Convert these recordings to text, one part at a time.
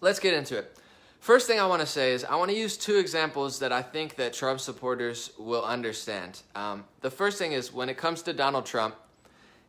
let's get into it. First thing I want to say is I want to use two examples that I think that Trump supporters will understand. The first thing is when it comes to Donald Trump,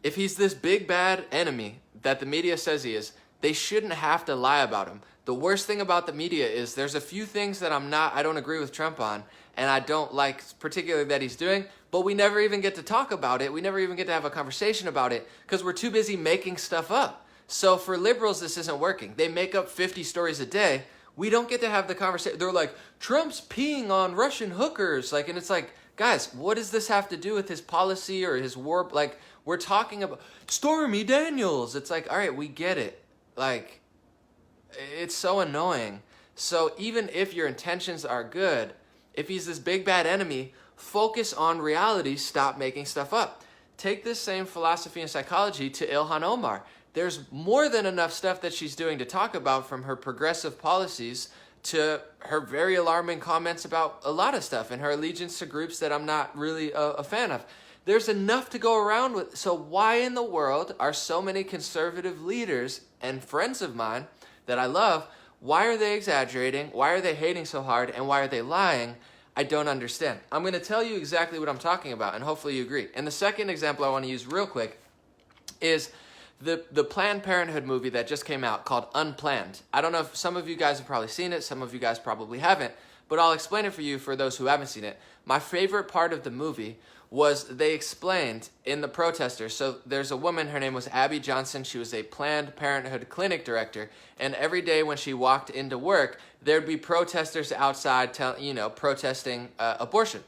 if he's this big bad enemy that the media says he is, they shouldn't have to lie about him. The worst thing about the media is there's a few things that I don't agree with Trump on, and I don't like particularly that he's doing, but we never even get to talk about it. We never even get to have a conversation about it because we're too busy making stuff up. So for liberals, this isn't working. They make up 50 stories a day. We don't get to have the conversation. They're like, Trump's peeing on Russian hookers. Like, and it's like, guys, what does this have to do with his policy or his war? Like, we're talking about Stormy Daniels. It's like, all right, we get it. Like, it's so annoying. So even if your intentions are good, if he's this big bad enemy, focus on reality, stop making stuff up. Take this same philosophy and psychology to Ilhan Omar. There's more than enough stuff that she's doing to talk about, from her progressive policies to her very alarming comments about a lot of stuff and her allegiance to groups that I'm not really a fan of. There's enough to go around with. So why in the world are so many conservative leaders and friends of mine that I love, why are they exaggerating? Why are they hating so hard? And why are they lying? I don't understand. I'm going to tell you exactly what I'm talking about, and hopefully you agree. And the second example I want to use real quick is the Planned Parenthood movie that just came out called Unplanned. I don't know if some of you guys have probably seen it, some of you guys probably haven't, but I'll explain it for you for those who haven't seen it. My favorite part of the movie was they explained in the protesters. So there's a woman, her name was Abby Johnson. She was a Planned Parenthood clinic director, and every day when she walked into work, there'd be protesters outside, protesting abortion.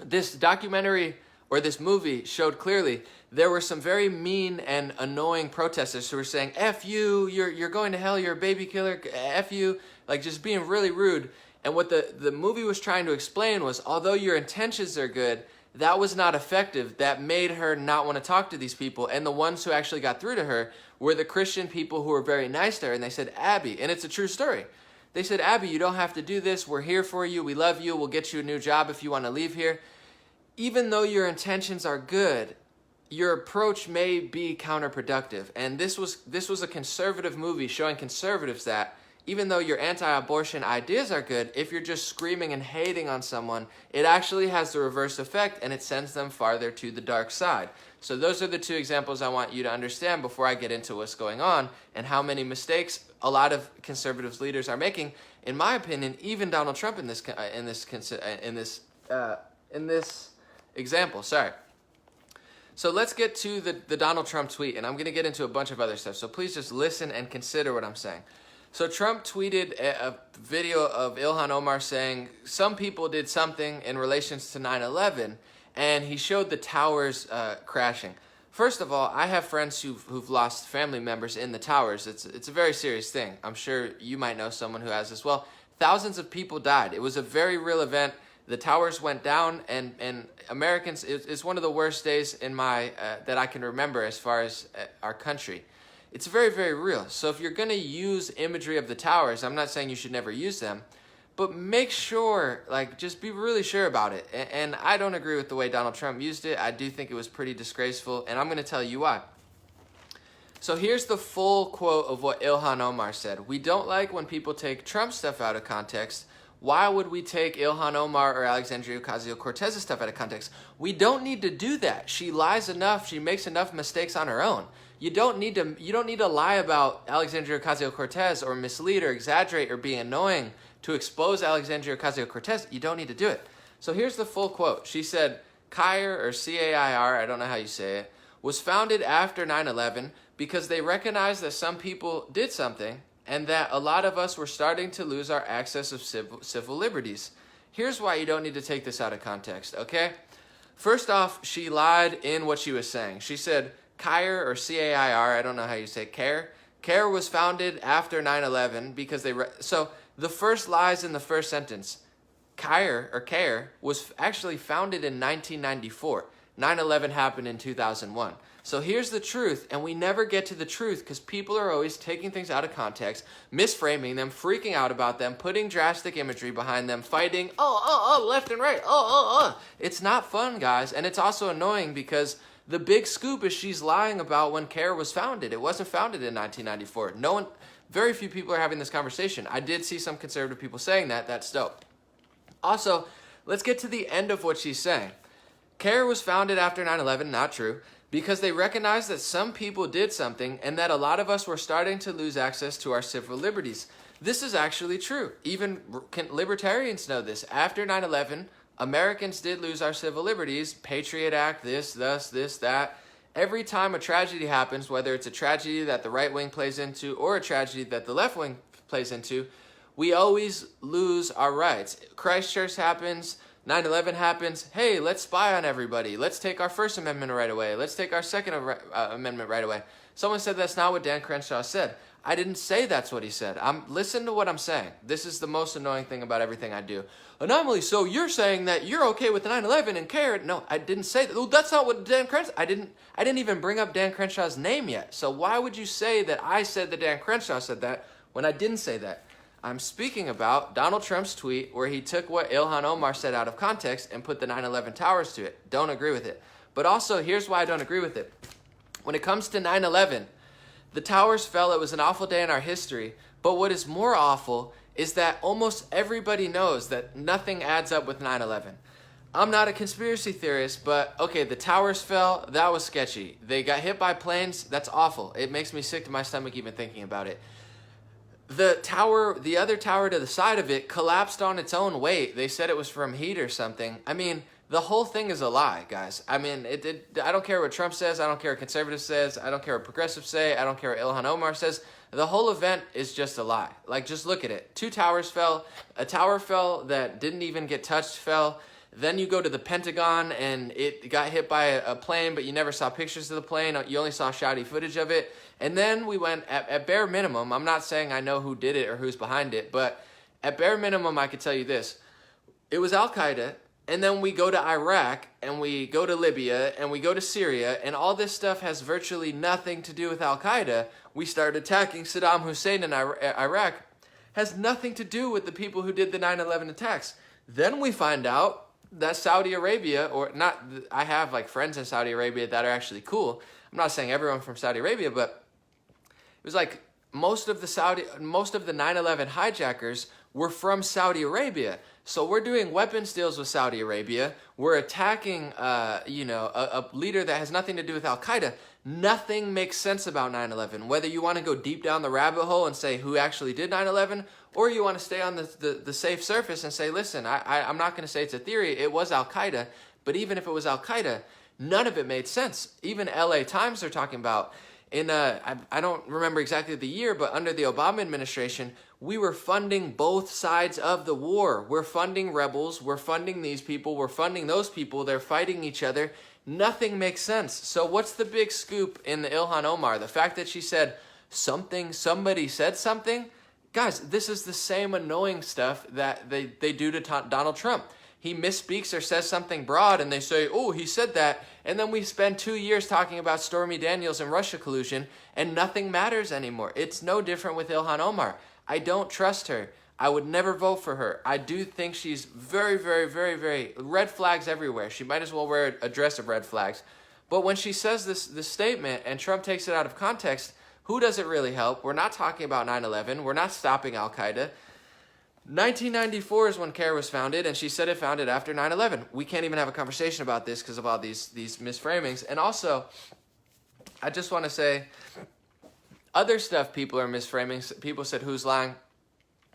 This documentary or this movie showed clearly there were some very mean and annoying protesters who were saying, F you, you're going to hell, you're a baby killer, F you, like just being really rude. And what the movie was trying to explain was, although your intentions are good, that was not effective. That made her not want to talk to these people. And the ones who actually got through to her were the Christian people who were very nice to her. And they said, Abby, and it's a true story. They said, Abby, you don't have to do this. We're here for you. We love you. We'll get you a new job if you want to leave here. Even though your intentions are good, your approach may be counterproductive. And this was a conservative movie showing conservatives that even though your anti-abortion ideas are good, if you're just screaming and hating on someone, it actually has the reverse effect and it sends them farther to the dark side. So those are the two examples I want you to understand before I get into what's going on and how many mistakes a lot of conservative leaders are making. In my opinion, even Donald Trump in this example. Sorry. So let's get to the Donald Trump tweet, and I'm going to get into a bunch of other stuff. So please just listen and consider what I'm saying. So Trump tweeted a video of Ilhan Omar saying some people did something in relations to 9/11, and he showed the towers crashing. First of all, I have friends who've lost family members in the towers. It's a very serious thing. I'm sure you might know someone who has as well. Thousands of people died. It was a very real event. The towers went down, and Americans, it's one of the worst days in that I can remember as far as our country. It's very, very real. So if you're going to use imagery of the towers, I'm not saying you should never use them, but make sure, just be really sure about it. And I don't agree with the way Donald Trump used it. I do think it was pretty disgraceful, and I'm going to tell you why. So here's the full quote of what Ilhan Omar said. We don't like when people take Trump stuff out of context. Why would we take Ilhan Omar or Alexandria Ocasio-Cortez's stuff out of context? We don't need to do that. She lies enough. She makes enough mistakes on her own. You don't need to lie about Alexandria Ocasio-Cortez or mislead or exaggerate or be annoying to expose Alexandria Ocasio-Cortez. You don't need to do it. So here's the full quote. She said, CAIR, or C-A-I-R, I don't know how you say it, was founded after 9/11 because they recognized that some people did something and that a lot of us were starting to lose our access of civil liberties. Here's why you don't need to take this out of context, okay? First off, she lied in what she was saying. She said, CAIR, or C-A-I-R, I don't know how you say CAIR. CAIR was founded after 9/11 because so the first lies in the first sentence. CAIR was actually founded in 1994. 9/11 happened in 2001. So here's the truth, and we never get to the truth because people are always taking things out of context, misframing them, freaking out about them, putting drastic imagery behind them, fighting, left and right, It's not fun, guys, and it's also annoying because The big scoop is she's lying about when CARE was founded. It wasn't founded in 1994. Very few people are having this conversation. I did see some conservative people saying that. That's dope. Also, let's get to the end of what she's saying. CARE was founded after 9/11, not true, because they recognized that some people did something and that a lot of us were starting to lose access to our civil liberties. This is actually true. Even libertarians know this. After 9/11, Americans did lose our civil liberties. Patriot Act, this, that. Every time a tragedy happens, whether it's a tragedy that the right wing plays into or a tragedy that the left wing plays into, we always lose our rights. Christchurch happens, 9/11 happens. Hey, let's spy on everybody. Let's take our First Amendment right away. Let's take our Second Amendment right away. Someone said that's not what Dan Crenshaw said. I didn't say that's what he said. Listen to what I'm saying. This is the most annoying thing about everything I do. Anomaly, so you're saying that you're okay with 9/11 and CARE? No, I didn't say that. Well, that's not what Dan Crenshaw. I didn't even bring up Dan Crenshaw's name yet. So why would you say that I said that Dan Crenshaw said that when I didn't say that? I'm speaking about Donald Trump's tweet where he took what Ilhan Omar said out of context and put the 9/11 towers to it. Don't agree with it. But also, here's why I don't agree with it. When it comes to 9/11, the towers fell. It was an awful day in our history. But what is more awful is that almost everybody knows that nothing adds up with 9/11. I'm not a conspiracy theorist, but okay, the towers fell. That was sketchy. They got hit by planes. That's awful. It makes me sick to my stomach even thinking about it. The other tower to the side of it collapsed on its own weight. They said it was from heat or something. I mean, the whole thing is a lie, guys. I mean, I don't care what Trump says. I don't care what conservatives says. I don't care what progressives say. I don't care what Ilhan Omar says. The whole event is just a lie. Like, just look at it. 2 towers fell. A tower fell that didn't even get touched fell. Then you go to the Pentagon and it got hit by a plane, but you never saw pictures of the plane. You only saw shoddy footage of it. And then we went, at bare minimum, I'm not saying I know who did it or who's behind it, but at bare minimum, I could tell you this. It was Al-Qaeda, and then we go to Iraq, and we go to Libya, and we go to Syria, and all this stuff has virtually nothing to do with Al-Qaeda. We start attacking Saddam Hussein in Iraq. Has nothing to do with the people who did the 9/11 attacks. Then we find out that Saudi Arabia, or not, I have like friends in Saudi Arabia that are actually cool. I'm not saying everyone from Saudi Arabia, but it was like most of the 9/11 hijackers were from Saudi Arabia. So we're doing weapons deals with Saudi Arabia. We're attacking, a leader that has nothing to do with Al-Qaeda. Nothing makes sense about 9/11. Whether you want to go deep down the rabbit hole and say who actually did 9/11, or you want to stay on the safe surface and say, listen, I'm not going to say it's a theory. It was Al-Qaeda. But even if it was Al-Qaeda, none of it made sense. Even LA Times are talking about, I don't remember exactly the year, but under the Obama administration, we were funding both sides of the war. We're funding rebels. We're funding these people. We're funding those people. They're fighting each other. Nothing makes sense. So what's the big scoop in the Ilhan Omar? The fact that she said somebody said something? Guys, this is the same annoying stuff that they do to Donald Trump. He misspeaks or says something broad and they say, oh, he said that. And then we spend 2 years talking about Stormy Daniels and Russia collusion and nothing matters anymore. It's no different with Ilhan Omar. I don't trust her. I would never vote for her. I do think she's very, very, very, very red flags everywhere. She might as well wear a dress of red flags. But when she says this statement and Trump takes it out of context, who does it really help? We're not talking about 9/11. We're not stopping Al-Qaeda. 1994 is when CARE was founded, and she said it founded after 9/11. We can't even have a conversation about this because of all these misframings. And also, I just want to say, other stuff people are misframing. People said, who's lying?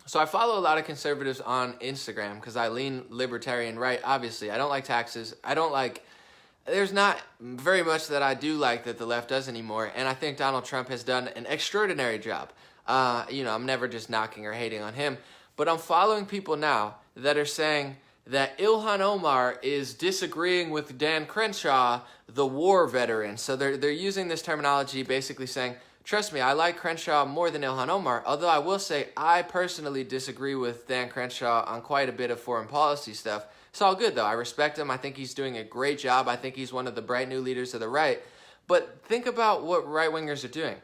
So I follow a lot of conservatives on Instagram because I lean libertarian right, obviously. I don't like taxes. There's not very much that I do like that the left does anymore, and I think Donald Trump has done an extraordinary job. I'm never just knocking or hating on him. But I'm following people now that are saying that Ilhan Omar is disagreeing with Dan Crenshaw, the war veteran. So they're using this terminology basically saying, trust me, I like Crenshaw more than Ilhan Omar, although I will say I personally disagree with Dan Crenshaw on quite a bit of foreign policy stuff. It's all good, though. I respect him. I think he's doing a great job. I think he's one of the bright new leaders of the right. But think about what right-wingers are doing.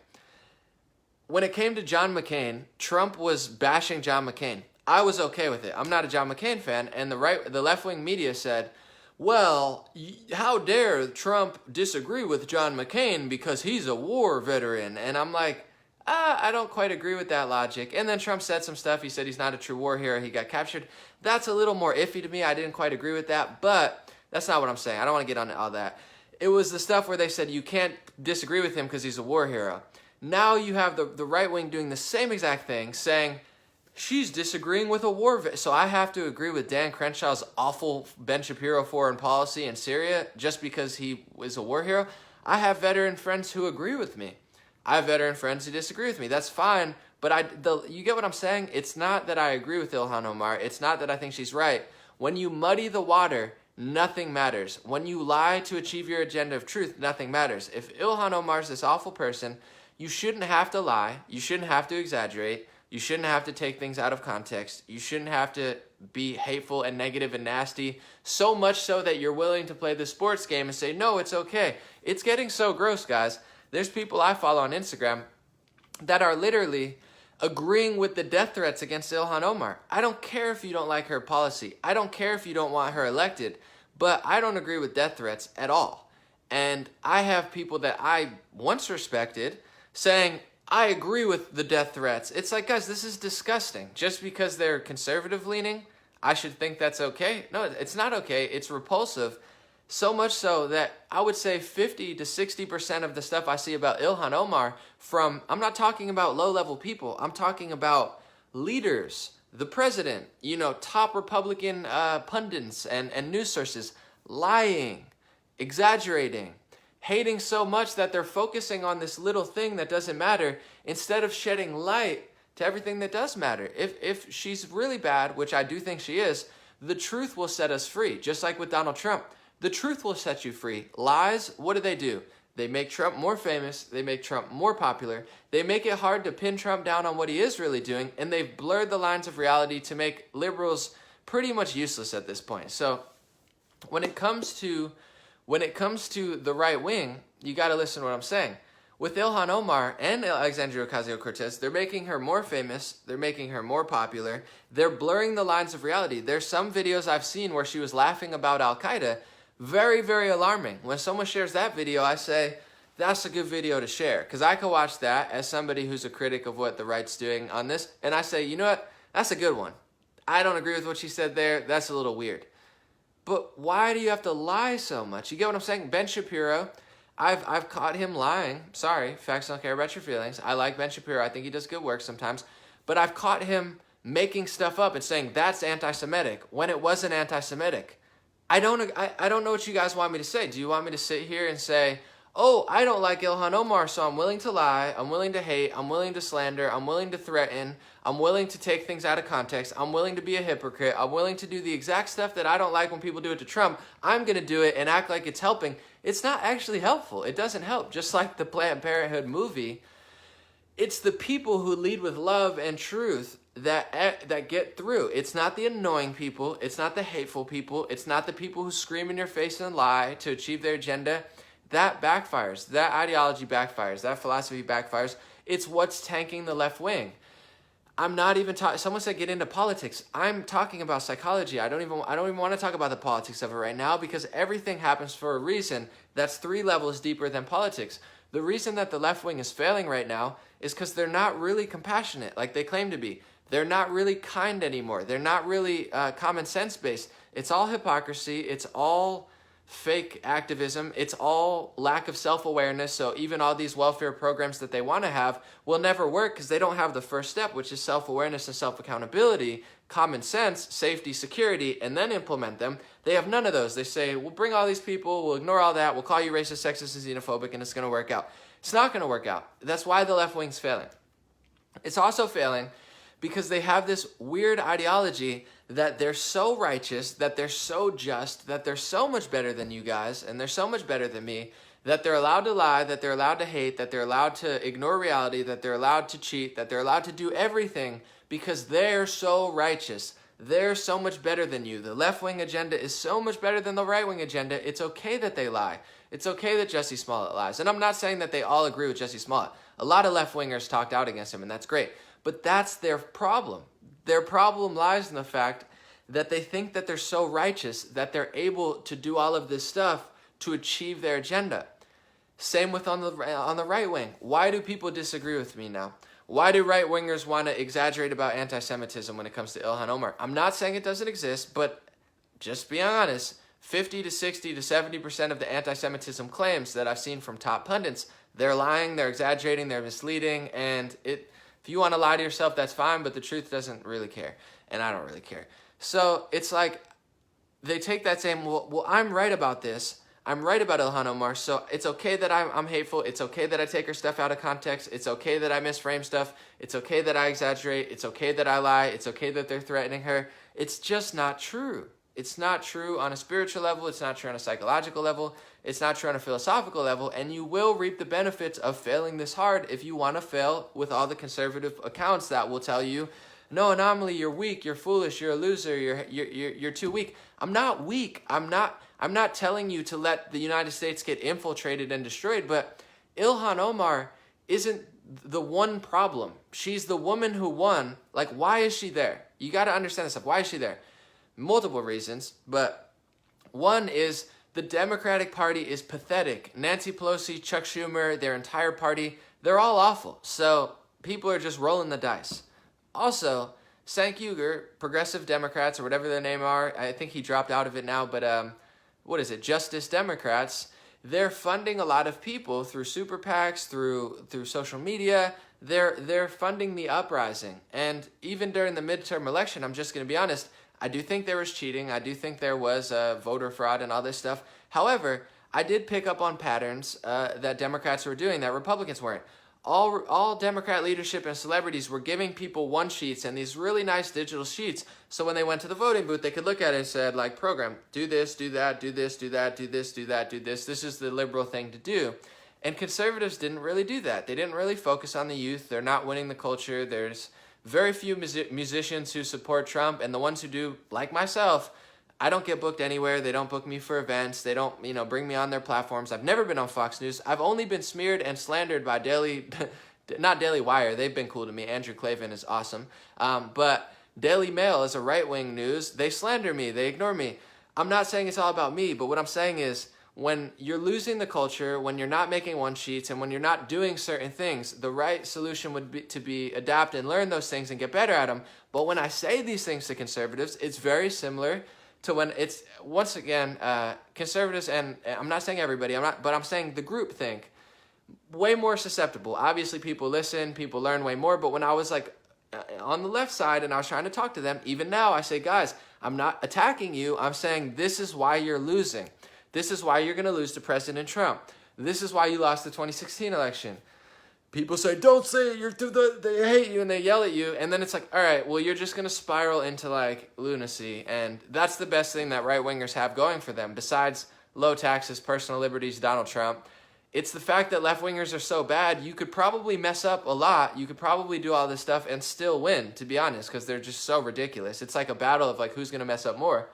When it came to John McCain, Trump was bashing John McCain. I was okay with it. I'm not a John McCain fan, and the left-wing media said, well, how dare Trump disagree with John McCain because he's a war veteran? And I'm like, I don't quite agree with that logic. And then Trump said some stuff. He said he's not a true war hero. He got captured. That's a little more iffy to me. I didn't quite agree with that, but that's not what I'm saying. I don't want to get on all that. It was the stuff where they said you can't disagree with him because he's a war hero. Now you have the right wing doing the same exact thing, saying she's disagreeing with a war vet. So I have to agree with Dan Crenshaw's awful Ben Shapiro foreign policy in Syria just because he was a war hero. I have veteran friends who agree with me. I have veteran friends who disagree with me. That's fine, but you get what I'm saying? It's not that I agree with Ilhan Omar. It's not that I think she's right. When you muddy the water, nothing matters. When you lie to achieve your agenda of truth, nothing matters. If Ilhan Omar's this awful person, you shouldn't have to lie. You shouldn't have to exaggerate. You shouldn't have to take things out of context. You shouldn't have to be hateful and negative and nasty, so much so that you're willing to play the sports game and say, no, it's okay. It's getting so gross, guys. There's people I follow on Instagram that are literally agreeing with the death threats against Ilhan Omar. I don't care if you don't like her policy. I don't care if you don't want her elected, but I don't agree with death threats at all. And I have people that I once respected saying, I agree with the death threats. It's like, guys, this is disgusting. Just because they're conservative leaning, I should think that's okay? No, it's not okay. It's repulsive. So much so that I would say 50 to 60% of the stuff I see about Ilhan Omar I'm not talking about low-level people. I'm talking about leaders, the president, top Republican pundits and news sources lying, exaggerating, hating so much that they're focusing on this little thing that doesn't matter instead of shedding light to everything that does matter. If she's really bad, which I do think she is, the truth will set us free, just like with Donald Trump. The truth will set you free. Lies, what do? They make Trump more famous. They make Trump more popular. They make it hard to pin Trump down on what he is really doing, and they've blurred the lines of reality to make liberals pretty much useless at this point. So when it comes to the right wing, you got to listen to what I'm saying. With Ilhan Omar and Alexandria Ocasio-Cortez, they're making her more famous. They're making her more popular. They're blurring the lines of reality. There's some videos I've seen where she was laughing about Al-Qaeda. Very, very alarming. When someone shares that video, I say, that's a good video to share. Because I could watch that as somebody who's a critic of what the right's doing on this. And I say, you know what? That's a good one. I don't agree with what she said there. That's a little weird. But why do you have to lie so much? You get what I'm saying? Ben Shapiro, I've caught him lying. Sorry, facts don't care about your feelings. I like Ben Shapiro. I think he does good work sometimes. But I've caught him making stuff up and saying that's anti-Semitic when it wasn't anti-Semitic. I don't know what you guys want me to say. Do you want me to sit here and say, oh, I don't like Ilhan Omar, so I'm willing to lie, I'm willing to hate, I'm willing to slander, I'm willing to threaten, I'm willing to take things out of context, I'm willing to be a hypocrite, I'm willing to do the exact stuff that I don't like when people do it to Trump, I'm going to do it and act like it's helping. It's not actually helpful. It doesn't help. Just like the Planned Parenthood movie, it's the people who lead with love and truth that get through. It's not the annoying people. It's not the hateful people. It's not the people who scream in your face and lie to achieve their agenda. That backfires. That ideology backfires. That philosophy backfires. It's what's tanking the left wing. I'm not even talking. Someone said get into politics. I'm talking about psychology. I don't even want to talk about the politics of it right now because everything happens for a reason that's 3 levels deeper than politics. The reason that the left wing is failing right now is because they're not really compassionate like they claim to be. They're not really kind anymore. They're not really common sense based. It's all hypocrisy. It's all fake activism. It's all lack of self-awareness. So even all these welfare programs that they want to have will never work because they don't have the first step, which is self-awareness and self-accountability, common sense, safety, security, and then implement them. They have none of those. They say, we'll bring all these people, we'll ignore all that, we'll call you racist, sexist, and xenophobic, and it's going to work out. It's not going to work out. That's why the left wing's failing. It's also failing because they have this weird ideology that they're so righteous, that they're so just, that they're so much better than you guys, and they're so much better than me, that they're allowed to lie, that they're allowed to hate, that they're allowed to ignore reality, that they're allowed to cheat, that they're allowed to do everything because they're so righteous. They're so much better than you. The left-wing agenda is so much better than the right-wing agenda. It's okay that they lie. It's okay that Jussie Smollett lies. And I'm not saying that they all agree with Jussie Smollett. A lot of left-wingers talked out against him, and that's great. But that's their problem. Their problem lies in the fact that they think that they're so righteous that they're able to do all of this stuff to achieve their agenda. Same with on the right wing. Why do people disagree with me now? Why do right-wingers want to exaggerate about anti-Semitism when it comes to Ilhan Omar? I'm not saying it doesn't exist, but just being honest, 50 to 60 to 70% of the anti-Semitism claims that I've seen from top pundits, they're lying, they're exaggerating, they're misleading, and if you want to lie to yourself, that's fine, but the truth doesn't really care, and I don't really care. So it's like they take that saying, well, I'm right about this. I'm right about Ilhan Omar, so it's okay that I'm hateful. It's okay that I take her stuff out of context. It's okay that I misframe stuff. It's okay that I exaggerate. It's okay that I lie. It's okay that they're threatening her. It's just not true. It's not true on a spiritual level. It's not true on a psychological level. It's not true on a philosophical level, and you will reap the benefits of failing this hard if you want to fail with all the conservative accounts that will tell you, no, Anomaly, you're weak, you're foolish, you're a loser, you're too weak. I'm not weak. I'm not telling you to let the United States get infiltrated and destroyed, but Ilhan Omar isn't the one problem. She's the woman who won. Like, why is she there? You got to understand this stuff. Why is she there? Multiple reasons, but one is the Democratic Party is pathetic. Nancy Pelosi, Chuck Schumer, their entire party, they're all awful. So people are just rolling the dice. Also, Cenk Uygur, Progressive Democrats, or whatever their name are, I think he dropped out of it now, but what is it, Justice Democrats, they're funding a lot of people through super PACs, through social media. They're funding the uprising. And even during the midterm election, I'm just going to be honest, I do think there was cheating. I do think there was voter fraud and all this stuff. However, I did pick up on patterns that Democrats were doing that Republicans weren't. All Democrat leadership and celebrities were giving people one sheets and these really nice digital sheets. So when they went to the voting booth, they could look at it and said, like, program, do this, do that, do this, do that, do this, do that, do this. This is the liberal thing to do. And conservatives didn't really do that. They didn't really focus on the youth. They're not winning the culture. There's very few musicians who support Trump, and the ones who do, like myself, I don't get booked anywhere. They don't book me for events. They don't, bring me on their platforms. I've never been on Fox News. I've only been smeared and slandered by not Daily Wire. They've been cool to me. Andrew Klavan is awesome. But Daily Mail is a right-wing news. They slander me. They ignore me. I'm not saying it's all about me, but what I'm saying is when you're losing the culture, when you're not making one sheets, and when you're not doing certain things, the right solution would be to adapt and learn those things and get better at them. But when I say these things to conservatives, it's very similar to when it's, once again, conservatives, and I'm not saying everybody, but I'm saying the group think, way more susceptible. Obviously, people listen, people learn way more, but when I was like on the left side and I was trying to talk to them, even now I say, guys, I'm not attacking you. I'm saying this is why you're losing. This is why you're going to lose to President Trump. This is why you lost the 2016 election. People say, don't say it, they hate you and they yell at you. And then it's like, all right, well, you're just going to spiral into like lunacy. And that's the best thing that right-wingers have going for them. Besides low taxes, personal liberties, Donald Trump, it's the fact that left-wingers are so bad, you could probably mess up a lot. You could probably do all this stuff and still win, to be honest, because they're just so ridiculous. It's like a battle of like who's going to mess up more.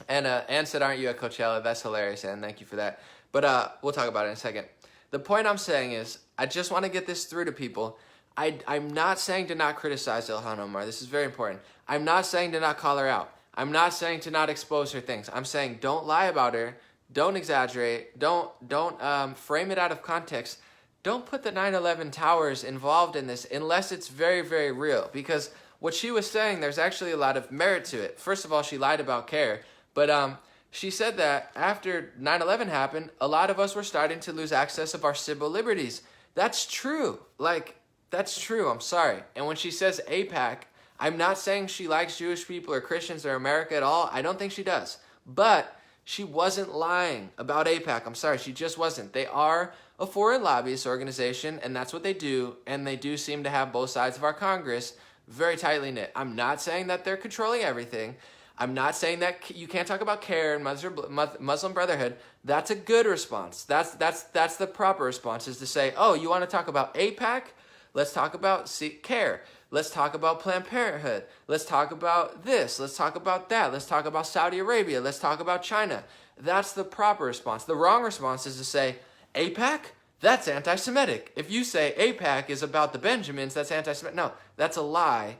And Ann said, aren't you at Coachella? That's hilarious, Ann. Thank you for that. But we'll talk about it in a second. The point I'm saying is, I just want to get this through to people. I'm not saying to not criticize Ilhan Omar. This is very important. I'm not saying to not call her out. I'm not saying to not expose her things. I'm saying don't lie about her. Don't exaggerate. Don't frame it out of context. Don't put the 9/11 towers involved in this unless it's very, very real. Because what she was saying, there's actually a lot of merit to it. First of all, she lied about CARE. But she said that after 9/11 happened, a lot of us were starting to lose access of our civil liberties. That's true. Like, that's true. I'm sorry. And when she says AIPAC, I'm not saying she likes Jewish people or Christians or America at all. I don't think she does. But she wasn't lying about AIPAC. I'm sorry. She just wasn't. They are a foreign lobbyist organization, and that's what they do. And they do seem to have both sides of our Congress very tightly knit. I'm not saying that they're controlling everything. I'm not saying that you can't talk about CARE and Muslim Brotherhood. That's a good response. That's the proper response, is to say, oh, you want to talk about AIPAC? Let's talk about CARE. Let's talk about Planned Parenthood. Let's talk about this. Let's talk about that. Let's talk about Saudi Arabia. Let's talk about China. That's the proper response. The wrong response is to say, AIPAC? That's anti-Semitic. If you say AIPAC is about the Benjamins, that's anti-Semitic. No, that's a lie.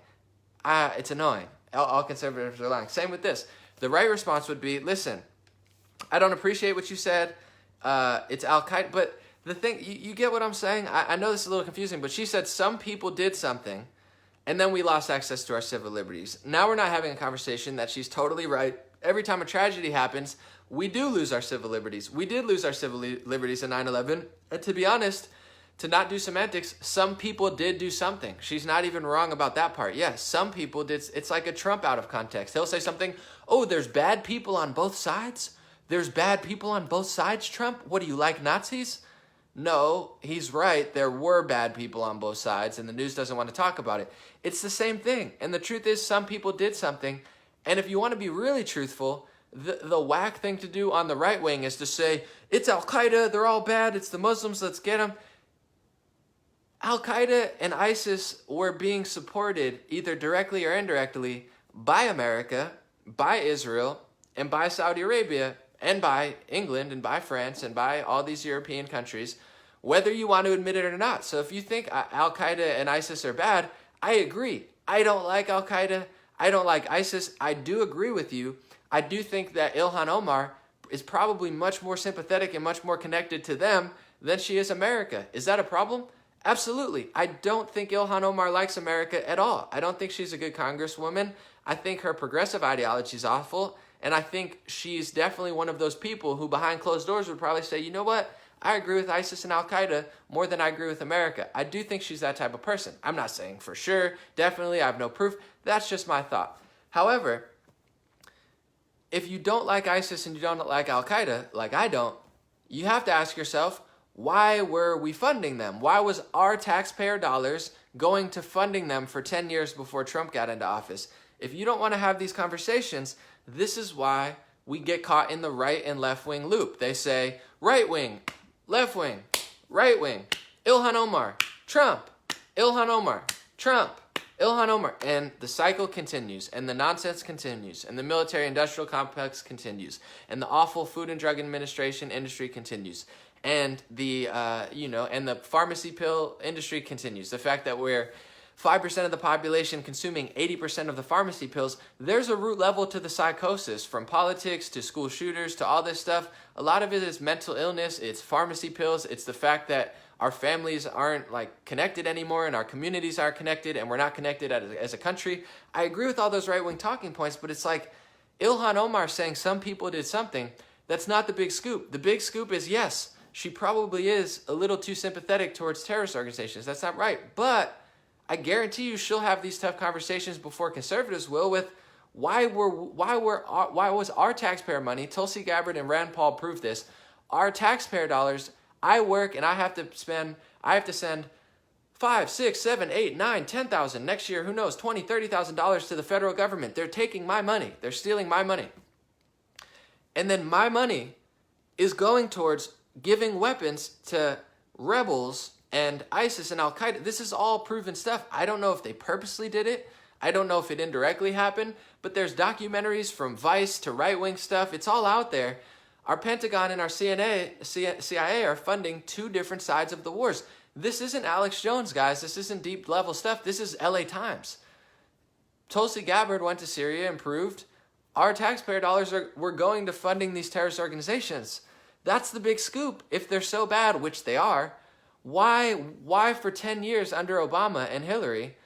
It's annoying. all conservatives are lying. Same with this. The right response would be, listen, I don't appreciate what you said. It's Al-Qaeda. But the thing, you get what I'm saying? I know this is a little confusing, but she said some people did something, and then we lost access to our civil liberties. Now we're not having a conversation that she's totally right. Every time a tragedy happens, we do lose our civil liberties. We did lose our civil liberties in 9/11. And to be honest, to not do semantics, some people did do something. She's not even wrong about that part. Yes, some people did. It's like a Trump out of context. He'll say something, oh, there's bad people on both sides? There's bad people on both sides, Trump? What, do you like Nazis? No, he's right. There were bad people on both sides, and the news doesn't want to talk about it. It's the same thing. And the truth is, some people did something. And if you want to be really truthful, the whack thing to do on the right wing is to say, it's Al-Qaeda, they're all bad, it's the Muslims, let's get them. Al-Qaeda and ISIS were being supported either directly or indirectly by America, by Israel, and by Saudi Arabia, and by England, and by France, and by all these European countries, whether you want to admit it or not. So if you think Al-Qaeda and ISIS are bad, I agree. I don't like Al-Qaeda. I don't like ISIS. I do agree with you. I do think that Ilhan Omar is probably much more sympathetic and much more connected to them than she is America. Is that a problem? Absolutely. I don't think Ilhan Omar likes America at all. I don't think she's a good congresswoman. I think her progressive ideology is awful. And I think she's definitely one of those people who behind closed doors would probably say, you know what? I agree with ISIS and Al-Qaeda more than I agree with America. I do think she's that type of person. I'm not saying for sure, definitely, I have no proof. That's just my thought. However, if you don't like ISIS and you don't like Al-Qaeda, like I don't, you have to ask yourself, why were we funding them? Why was our taxpayer dollars going to funding them for 10 years before Trump got into office? If you don't want to have these conversations, this is why we get caught in the right and left wing loop. They say, right wing, left wing, right wing, Ilhan Omar, Trump, Ilhan Omar, Trump, Ilhan Omar. And the cycle continues, and the nonsense continues, and the military-industrial complex continues, and the awful Food and Drug Administration industry continues, and the and the pharmacy pill industry continues. The fact that we're 5% of the population consuming 80% of the pharmacy pills, there's a root level to the psychosis, from politics to school shooters to all this stuff. A lot of it is mental illness, it's pharmacy pills, it's the fact that our families aren't connected anymore, and our communities aren't connected, and we're not connected as a country. I agree with all those right-wing talking points, but it's like Ilhan Omar saying some people did something. That's not the big scoop. The big scoop is, yes, she probably is a little too sympathetic towards terrorist organizations. That's not right. But I guarantee you she'll have these tough conversations before conservatives will with why was our taxpayer money, Tulsi Gabbard and Rand Paul proved this, our taxpayer dollars, I work and I have to send 5, 6, 7, 8, 9, 10,000 next year, who knows, $20,000, $30,000 to the federal government. They're taking my money. They're stealing my money. And then my money is going towards giving weapons to rebels and ISIS and Al-Qaeda. This is all proven stuff. I don't know if they purposely did it. I don't know if it indirectly happened, but there's documentaries from Vice to right-wing stuff. It's all out there. Our Pentagon and our CIA are funding two different sides of the wars. This isn't Alex Jones, guys. This isn't deep-level stuff. This is LA Times. Tulsi Gabbard went to Syria and proved our taxpayer dollars were going to funding these terrorist organizations. That's the big scoop. If they're so bad, which they are, why for 10 years under Obama and Hillary,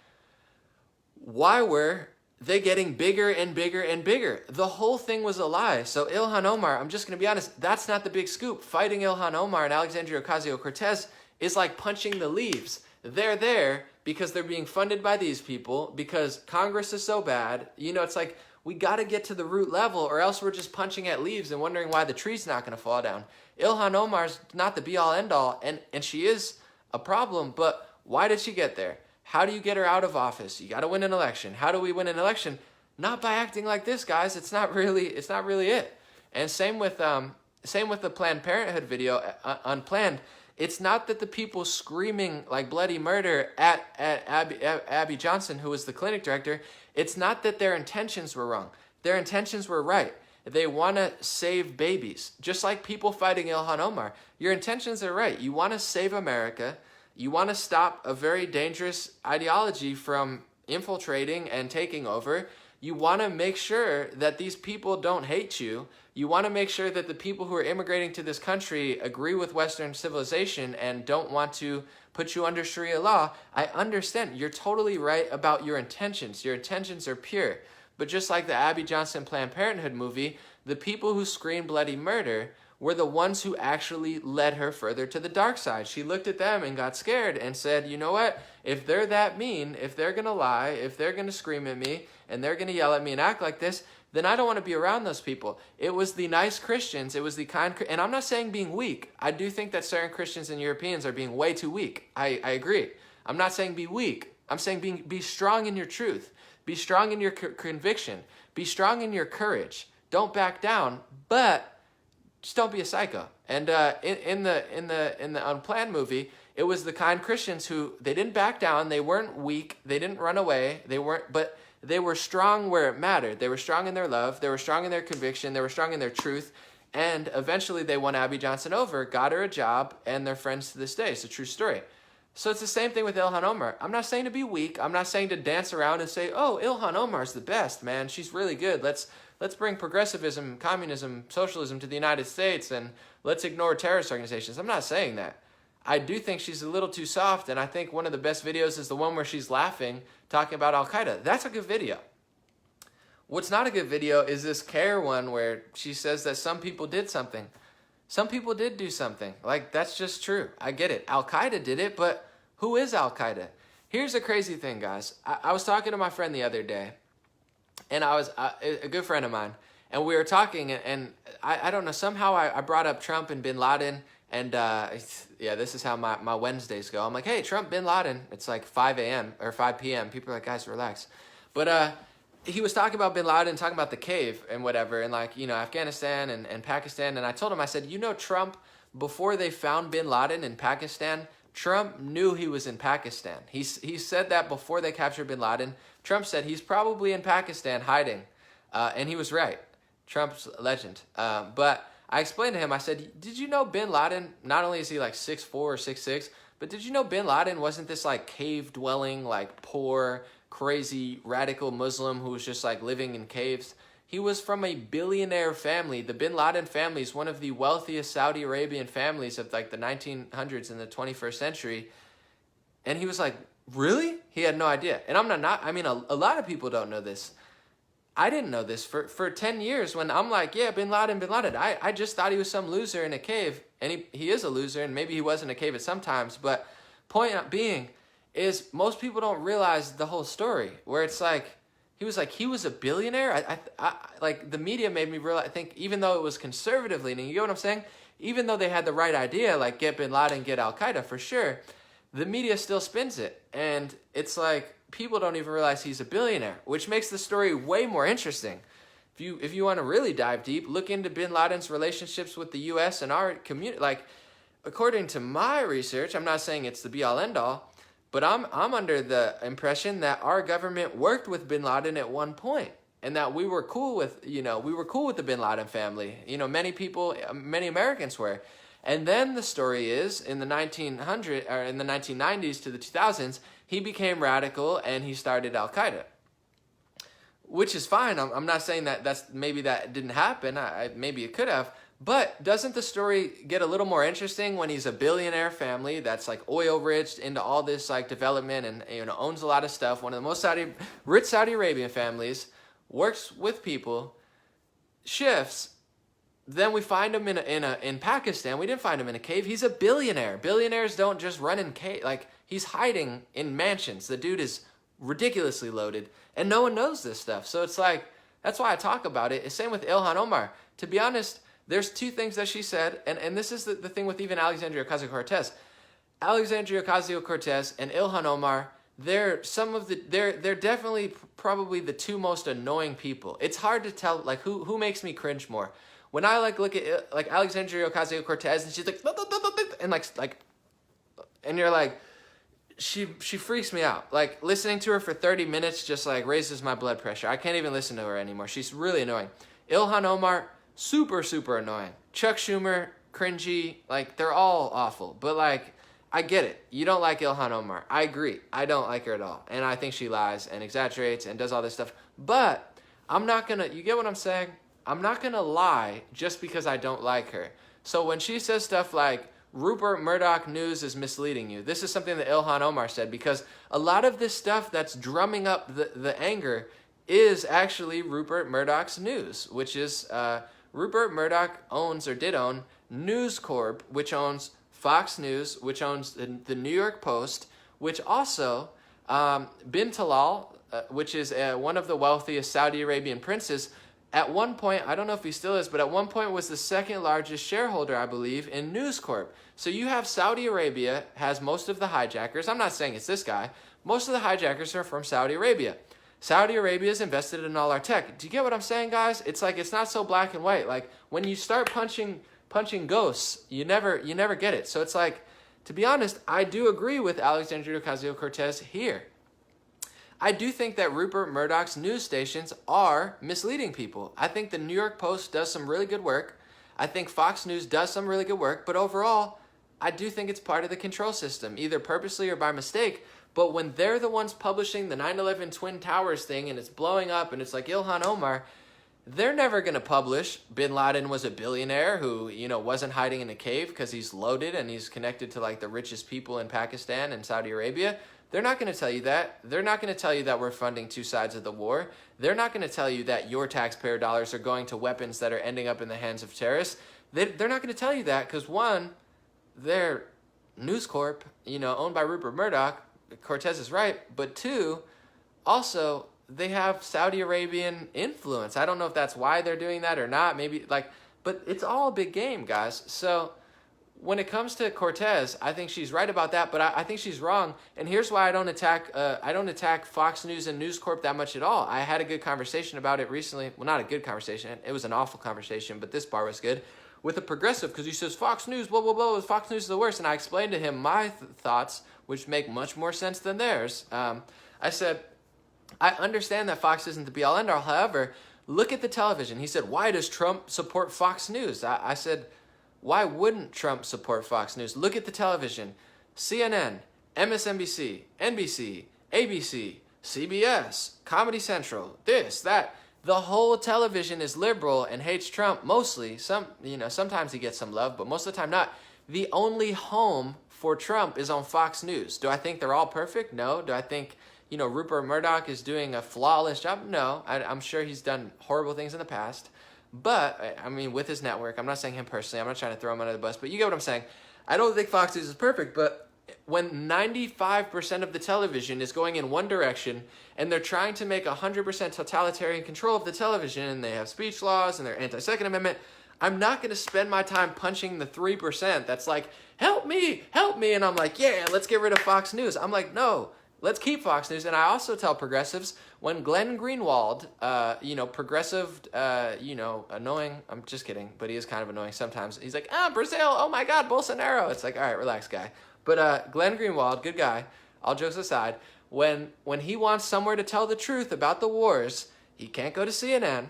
why were they getting bigger and bigger and bigger? The whole thing was a lie. So Ilhan Omar, I'm just going to be honest, that's not the big scoop. Fighting Ilhan Omar and Alexandria Ocasio-Cortez is like punching the leaves. They're there because they're being funded by these people, because Congress is so bad. It's like, we got to get to the root level, or else we're just punching at leaves and wondering why the tree's not going to fall down. Ilhan Omar's not the be-all, end-all, and she is a problem, but why did she get there? How do you get her out of office? You got to win an election. How do we win an election? Not by acting like this, guys. It's not really it. And same with the Planned Parenthood video, Unplanned. It's not that the people screaming like bloody murder at Abby Johnson, who was the clinic director, it's not that their intentions were wrong. Their intentions were right. They want to save babies, just like people fighting Ilhan Omar. Your intentions are right. You want to save America. You want to stop a very dangerous ideology from infiltrating and taking over. You want to make sure that these people don't hate you. You want to make sure that the people who are immigrating to this country agree with Western civilization and don't want to put you under Sharia law. I understand. You're totally right about your intentions. Your intentions are pure. But just like the Abby Johnson Planned Parenthood movie, the people who screamed bloody murder were the ones who actually led her further to the dark side. She looked at them and got scared and said, you know what? If they're that mean, if they're going to lie, if they're going to scream at me, and they're going to yell at me and act like this, then I don't want to be around those people. It was the nice Christians. It was the kind, and I'm not saying being weak. I do think that certain Christians and Europeans are being way too weak. I agree. I'm not saying be weak. I'm saying be strong in your truth. Be strong in your conviction. Be strong in your courage. Don't back down, but just don't be a psycho. And in the Unplanned movie, it was the kind Christians who, they didn't back down. They weren't weak. They didn't run away. But they were strong where it mattered. They were strong in their love. They were strong in their conviction. They were strong in their truth. And eventually they won Abby Johnson over, got her a job, and they're friends to this day. It's a true story. So it's the same thing with Ilhan Omar. I'm not saying to be weak. I'm not saying to dance around and say, oh, Ilhan Omar's the best, man. She's really good. Let's bring progressivism, communism, socialism to the United States, and let's ignore terrorist organizations. I'm not saying that. I do think she's a little too soft, and I think one of the best videos is the one where she's laughing, talking about Al-Qaeda. That's a good video. What's not a good video is this CARE one where she says that some people did something. Some people did do something. Like, that's just true. I get it. Al-Qaeda did it, but who is Al-Qaeda? Here's the crazy thing, guys. I was talking to my friend the other day, and I was a good friend of mine, and we were talking, and I don't know, somehow I brought up Trump and bin Laden. And yeah, this is how my Wednesdays go. I'm like, hey, Trump, bin Laden. It's like 5 a.m. or 5 p.m. People are like, guys, relax. But he was talking about bin Laden, talking about the cave and whatever, and like, you know, Afghanistan and Pakistan. And I told him, I said, you know, Trump, before they found bin Laden in Pakistan, Trump knew he was in Pakistan. He said that before they captured bin Laden. Trump said he's probably in Pakistan hiding. And he was right. Trump's a legend. But I explained to him, I said, did you know bin Laden, not only is he like 6'4" or 6'6", but did you know bin Laden wasn't this like cave-dwelling, like poor, crazy, radical Muslim who was just like living in caves? He was from a billionaire family. The bin Laden family is one of the wealthiest Saudi Arabian families of like the 1900s and the 21st century. And he was like, really? He had no idea. And I mean, a lot of people don't know this. I didn't know this for 10 years when I'm like, yeah, bin Laden. I just thought he was some loser in a cave. And he is a loser, and maybe he was in a cave at some times. But point being is most people don't realize the whole story, where it's like, he was a billionaire. I like, the media made me realize, I think, even though it was conservative leaning, you get what I'm saying? Even though they had the right idea, like get bin Laden, get Al-Qaeda for sure, the media still spins it. And it's like, people don't even realize he's a billionaire, which makes the story way more interesting. If you want to really dive deep, look into bin Laden's relationships with the U.S. and our community. Like, according to my research, I'm not saying it's the be-all, end-all, but I'm under the impression that our government worked with bin Laden at one point, and that we were cool with the bin Laden family. You know, many Americans were. And then the story is, in the 1990s to the 2000s, he became radical and he started Al-Qaeda, which is fine. I'm not saying that maybe that didn't happen. Maybe it could have. But doesn't the story get a little more interesting when he's a billionaire family that's like oil rich, into all this like development, and owns a lot of stuff? One of the most rich Saudi Arabian families, works with people, shifts. Then we find him in Pakistan. We didn't find him in a cave. He's a billionaire. Billionaires don't just run in cave. Like, he's hiding in mansions. The dude is ridiculously loaded, and no one knows this stuff. So it's like, that's why I talk about it. It's same with Ilhan Omar. To be honest, there's two things that she said, and this is the thing with even Alexandria OcasioCortez. Alexandria Ocasio-Cortez and Ilhan Omar, they're definitely probably the two most annoying people. It's hard to tell like who makes me cringe more. When I look at like Alexandria Ocasio-Cortez and she's like and and you're like, she freaks me out. Like, listening to her for 30 minutes just like raises my blood pressure. I can't even listen to her anymore. She's really annoying. Ilhan Omar, super annoying. Chuck Schumer, cringy. Like, they're all awful. But like, I get it. You don't like Ilhan Omar. I agree. I don't like her at all. And I think she lies and exaggerates and does all this stuff. But I'm not going to, you get what I'm saying? I'm not going to lie just because I don't like her. So when she says stuff like, Rupert Murdoch news is misleading you, this is something that Ilhan Omar said, because a lot of this stuff that's drumming up the anger is actually Rupert Murdoch's news, which is Rupert Murdoch owns or did own News Corp, which owns Fox News, which owns the New York Post, which also Bin Talal, which is one of the wealthiest Saudi Arabian princes, at one point, I don't know if he still is, but at one point was the second largest shareholder, I believe, in News Corp. So you have Saudi Arabia has most of the hijackers. I'm not saying it's this guy. Most of the hijackers are from Saudi Arabia. Saudi Arabia is invested in all our tech. Do you get what I'm saying, guys? It's like it's not so black and white. Like when you start punching ghosts, you never get it. So it's like, to be honest, I do agree with Alexandria Ocasio-Cortez here. I do think that Rupert Murdoch's news stations are misleading people. I think the New York Post does some really good work. I think Fox News does some really good work. But overall, I do think it's part of the control system, either purposely or by mistake. But when they're the ones publishing the 9/11 Twin Towers thing and it's blowing up and it's like Ilhan Omar, they're never going to publish Bin Laden was a billionaire who, wasn't hiding in a cave because he's loaded and he's connected to like the richest people in Pakistan and Saudi Arabia. They're not going to tell you that. They're not going to tell you that we're funding two sides of the war. They're not going to tell you that your taxpayer dollars are going to weapons that are ending up in the hands of terrorists. They're not going to tell you that because, one, they're News Corp, owned by Rupert Murdoch. Cortez is right. But two, also, they have Saudi Arabian influence. I don't know if that's why they're doing that or not. Maybe, but it's all a big game, guys. So when it comes to Cortez, I think she's right about that, but I think she's wrong. And here's why I don't attack Fox News and News Corp that much at all. I had a good conversation about it recently. Well, not a good conversation. It was an awful conversation, but this part was good. With a progressive, because he says, Fox News, blah, blah, blah, Fox News is the worst. And I explained to him my thoughts, which make much more sense than theirs. I said, I understand that Fox isn't the be-all, end-all. However, look at the television. He said, why does Trump support Fox News? I said, why wouldn't Trump support Fox News? Look at the television. CNN, MSNBC, NBC, ABC, CBS, Comedy Central, this, that. The whole television is liberal and hates Trump mostly. Sometimes he gets some love, but most of the time not. The only home for Trump is on Fox News. Do I think they're all perfect? No. Do I think, Rupert Murdoch is doing a flawless job? No. I'm sure he's done horrible things in the past. But, with his network, I'm not saying him personally. I'm not trying to throw him under the bus. But you get what I'm saying. I don't think Fox News is perfect, but when 95% of the television is going in one direction and they're trying to make 100% totalitarian control of the television and they have speech laws and they're anti-Second Amendment, I'm not going to spend my time punching the 3% that's like, help me. And I'm like, yeah, let's get rid of Fox News. I'm like, no. Let's keep Fox News. And I also tell progressives, when Glenn Greenwald, progressive, annoying, I'm just kidding, but he is kind of annoying sometimes. He's like, Brazil, oh my God, Bolsonaro. It's like, all right, relax, guy. But Glenn Greenwald, good guy, all jokes aside, when he wants somewhere to tell the truth about the wars, he can't go to CNN,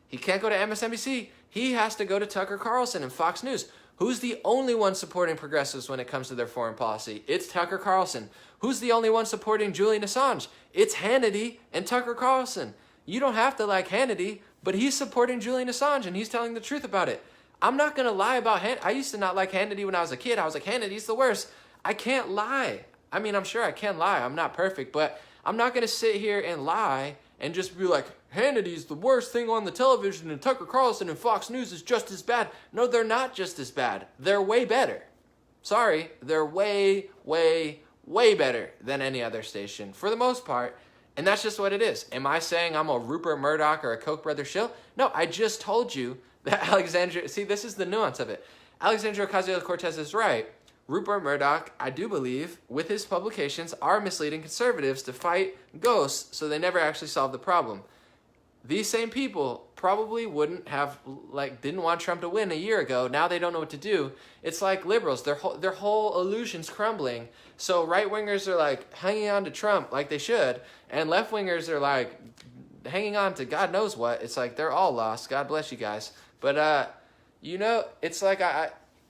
he can't go to MSNBC, he has to go to Tucker Carlson and Fox News. Who's the only one supporting progressives when it comes to their foreign policy? It's Tucker Carlson. Who's the only one supporting Julian Assange? It's Hannity and Tucker Carlson. You don't have to like Hannity, but he's supporting Julian Assange and he's telling the truth about it. I'm not going to lie about Hannity. I used to not like Hannity when I was a kid. I was like, Hannity's the worst. I can't lie. I'm sure I can lie. I'm not perfect, but I'm not going to sit here and lie and just be like, Hannity's the worst thing on the television and Tucker Carlson and Fox News is just as bad. No, they're not just as bad. They're way better. Sorry, they're way, way, way better than any other station for the most part. And that's just what it is. Am I saying I'm a Rupert Murdoch or a Koch brother shill? No, I just told you that Alexandria, see, this is the nuance of it. Alexandria Ocasio-Cortez is right. Rupert Murdoch, I do believe, with his publications, are misleading conservatives to fight ghosts so they never actually solve the problem. These same people probably wouldn't have, didn't want Trump to win a year ago. Now they don't know what to do. It's like liberals. Their whole illusion's crumbling. So right-wingers are, hanging on to Trump like they should, and left-wingers are, hanging on to God knows what. It's like they're all lost. God bless you guys. But, it's like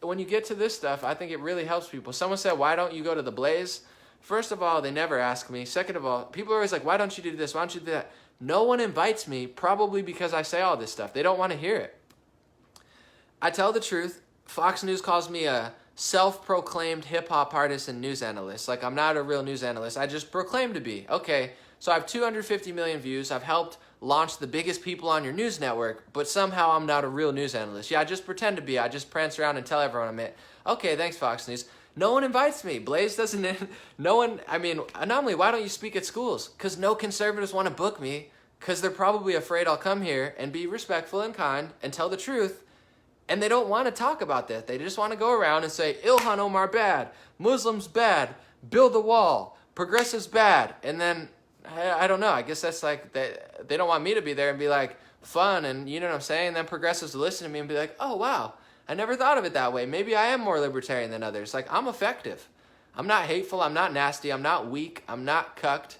when you get to this stuff, I think it really helps people. Someone said, why don't you go to the Blaze? First of all, they never ask me. Second of all, people are always like, why don't you do this? Why don't you do that? No one invites me, probably because I say all this stuff. They don't want to hear it. I tell the truth. Fox News calls me a self-proclaimed hip-hop artist and news analyst. Like, I'm not a real news analyst. I just proclaim to be. Okay, so I have 250 million views. I've helped launch the biggest people on your news network, but somehow I'm not a real news analyst. Yeah, I just pretend to be. I just prance around and tell everyone I'm it. Okay, thanks, Fox News. No one invites me. Blaze doesn't. No one. I mean, anomaly. Why don't you speak at schools? Because no conservatives want to book me. Because they're probably afraid I'll come here and be respectful and kind and tell the truth. And they don't want to talk about that. They just want to go around and say, Ilhan Omar bad, Muslims bad, build the wall, progressives bad. And then, I don't know, I guess that's like, they don't want me to be there and be like, fun, and you know what I'm saying? And then progressives will listen to me and be like, oh, wow, I never thought of it that way. Maybe I am more libertarian than others. Like, I'm effective. I'm not hateful, I'm not nasty, I'm not weak, I'm not cucked.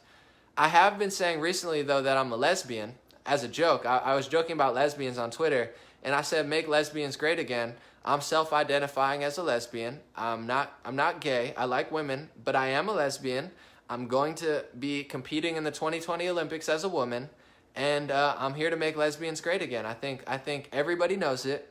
I have been saying recently, though, that I'm a lesbian, as a joke. I was joking about lesbians on Twitter, and I said, make lesbians great again. I'm self-identifying as a lesbian. I'm not gay. I like women, but I am a lesbian. I'm going to be competing in the 2020 Olympics as a woman, and I'm here to make lesbians great again. I think everybody knows it.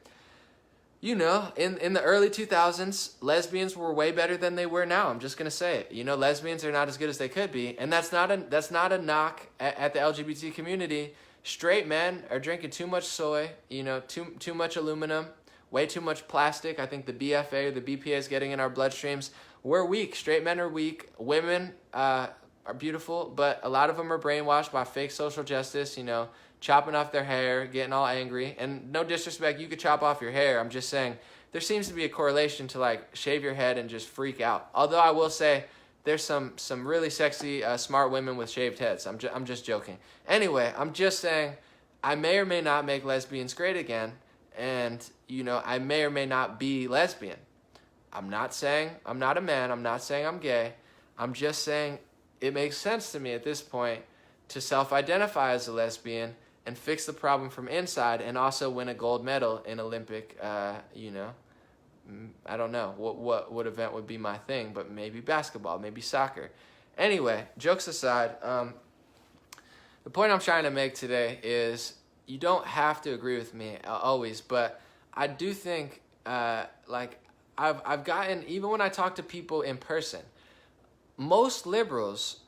You know, in the early 2000s, lesbians were way better than they were now. I'm just gonna say it. You know, lesbians are not as good as they could be, and that's not a knock at the LGBT community. Straight men are drinking too much soy, you know, too much aluminum, way too much plastic. I think the BFA or the BPA is getting in our bloodstreams. We're weak. Straight men are weak. Women are beautiful, but a lot of them are brainwashed by fake social justice, you know, chopping off their hair, getting all angry. And no disrespect, you could chop off your hair. I'm just saying there seems to be a correlation to, like, shave your head and just freak out. Although I will say there's some really sexy, smart women with shaved heads. I'm just joking. Anyway, I'm just saying I may or may not make lesbians great again, and, you know, I may or may not be lesbian. I'm not saying I'm not a man. I'm not saying I'm gay. I'm just saying it makes sense to me at this point to self-identify as a lesbian and fix the problem from inside, and also win a gold medal in Olympic, you know, I don't know what event would be my thing, but maybe basketball, maybe soccer. Anyway, jokes aside, the point I'm trying to make today is you don't have to agree with me always, but I do think, like, I've gotten, even when I talk to people in person, most liberals,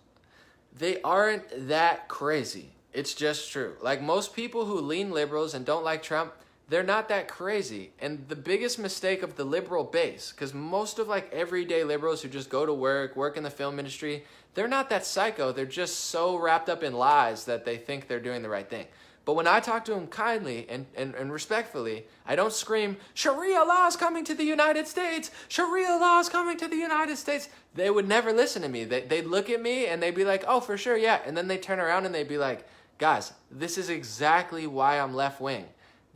they aren't that crazy. It's just true. Like, most people who lean liberals and don't like Trump, they're not that crazy. And the biggest mistake of the liberal base, because most of, like, everyday liberals who just go to work in the film industry, they're not that psycho. They're just so wrapped up in lies that they think they're doing the right thing. But when I talk to them kindly and respectfully, I don't scream, Sharia law is coming to the United States! Sharia law is coming to the United States! They would never listen to me. They'd look at me and they'd be like, oh, for sure, yeah. And then they turn around and they'd be like, guys, this is exactly why I'm left-wing.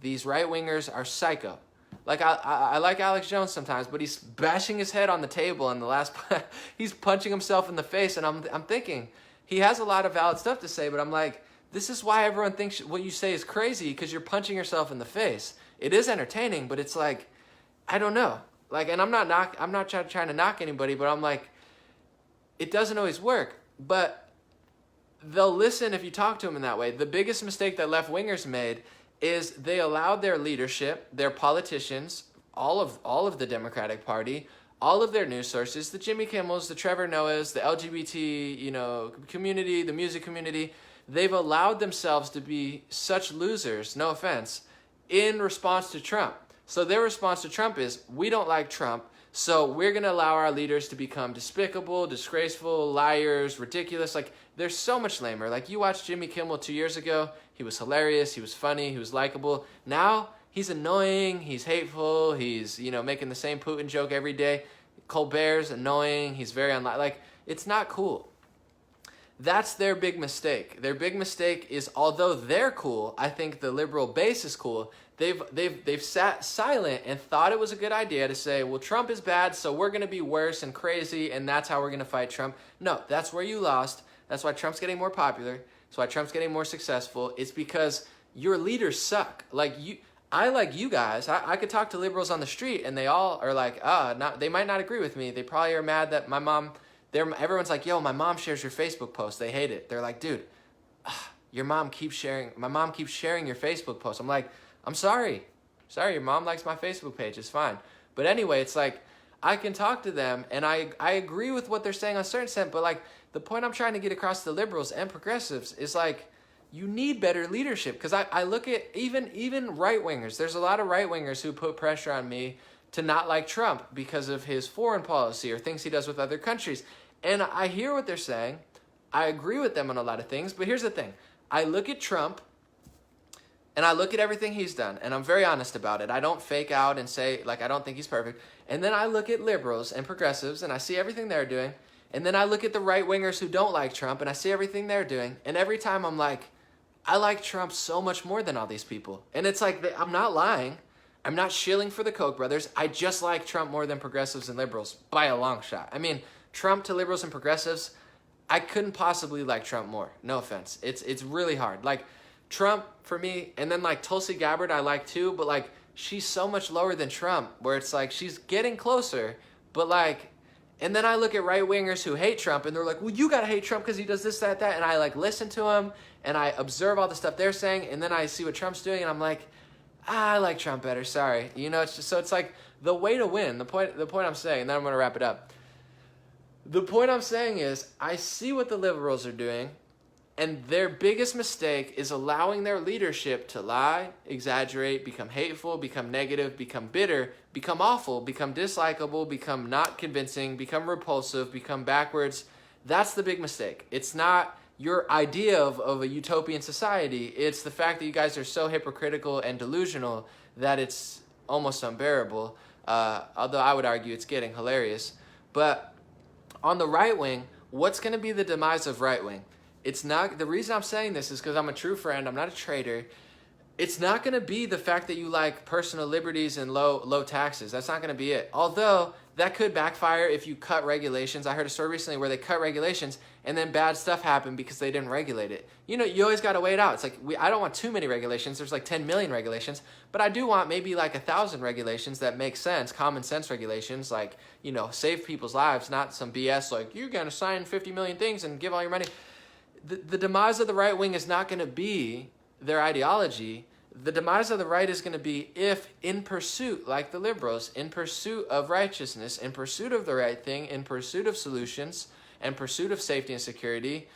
These right-wingers are psycho. Like, I like Alex Jones sometimes, but he's bashing his head on the table in the last... he's punching himself in the face, and I'm thinking, he has a lot of valid stuff to say, but I'm like, this is why everyone thinks what you say is crazy, because you're punching yourself in the face. It is entertaining, but it's like, I don't know. Like, and I'm not trying to knock anybody, but I'm like, it doesn't always work. But they'll listen if you talk to them in that way. The biggest mistake that left-wingers made is they allowed their leadership, their politicians, all of the Democratic Party, all of their news sources, the Jimmy Kimmels, the Trevor Noahs, the LGBT, you know, community, the music community, they've allowed themselves to be such losers, no offense, in response to Trump. So their response to Trump is, we don't like Trump, so we're going to allow our leaders to become despicable, disgraceful, liars, ridiculous. Like, they're so much lamer. Like, you watched Jimmy Kimmel 2 years ago. He was hilarious. He was funny. He was likable. Now, he's annoying. He's hateful. He's, you know, making the same Putin joke every day. Colbert's annoying. He's very like, it's not cool. That's their big mistake. Their big mistake is, although they're cool, I think the liberal base is cool. They've sat silent and thought it was a good idea to say, well, Trump is bad, so we're going to be worse and crazy, and that's how we're going to fight Trump. No, that's where you lost. That's why Trump's getting more popular. That's why Trump's getting more successful. It's because your leaders suck. Like, I, like you guys, I could talk to liberals on the street and they all are like, they might not agree with me. They probably are mad that my mom, everyone's like, yo, my mom shares your Facebook post. They hate it. They're like, dude, my mom keeps sharing your Facebook post. I'm like, I'm sorry. Sorry, your mom likes my Facebook page. It's fine. But anyway, it's like, I can talk to them and I agree with what they're saying on a certain extent, but like the point I'm trying to get across to liberals and progressives is like, you need better leadership. Because I look at even right-wingers. There's a lot of right-wingers who put pressure on me to not like Trump because of his foreign policy or things he does with other countries. And I hear what they're saying. I agree with them on a lot of things. But here's the thing. I look at Trump and I look at everything he's done. And I'm very honest about it. I don't fake out and say, like, I don't think he's perfect. And then I look at liberals and progressives and I see everything they're doing. And then I look at the right-wingers who don't like Trump and I see everything they're doing. And every time I'm like, I like Trump so much more than all these people. And it's like, I'm not lying. I'm not shilling for the Koch brothers. I just like Trump more than progressives and liberals by a long shot. I mean, Trump to liberals and progressives, I couldn't possibly like Trump more. No offense. It's really hard. Like, Trump for me, and then like Tulsi Gabbard I like too, but like she's so much lower than Trump where it's like she's getting closer, but like, and then I look at right-wingers who hate Trump and they're like, well, you gotta hate Trump because he does this, that, and I like listen to him and I observe all the stuff they're saying and then I see what Trump's doing and I'm like, I like Trump better, sorry. You know, it's just, so it's like the way to win, the point I'm saying, and then I'm gonna wrap it up. The point I'm saying is I see what the liberals are doing and their biggest mistake is allowing their leadership to lie, exaggerate, become hateful, become negative, become bitter, become awful, become dislikable, become not convincing, become repulsive, become backwards. That's the big mistake. It's not your idea of a utopian society. It's the fact that you guys are so hypocritical and delusional that it's almost unbearable. Although I would argue it's getting hilarious. But on the right wing, what's going to be the demise of right wing? It's not, the reason I'm saying this is because I'm a true friend. I'm not a traitor. It's not going to be the fact that you like personal liberties and low taxes. That's not going to be it. Although that could backfire if you cut regulations. I heard a story recently where they cut regulations and then bad stuff happened because they didn't regulate it. You know, you always got to weigh it out. It's like, I don't want too many regulations. There's like 10 million regulations, but I do want maybe like 1,000 regulations that make sense, common sense regulations, like, you know, save people's lives, not some BS like you're going to sign 50 million things and give all your money. The demise of the right wing is not going to be their ideology. The demise of the right is going to be if, in pursuit, like the liberals, in pursuit of righteousness, in pursuit of the right thing, in pursuit of solutions, and pursuit of safety and security,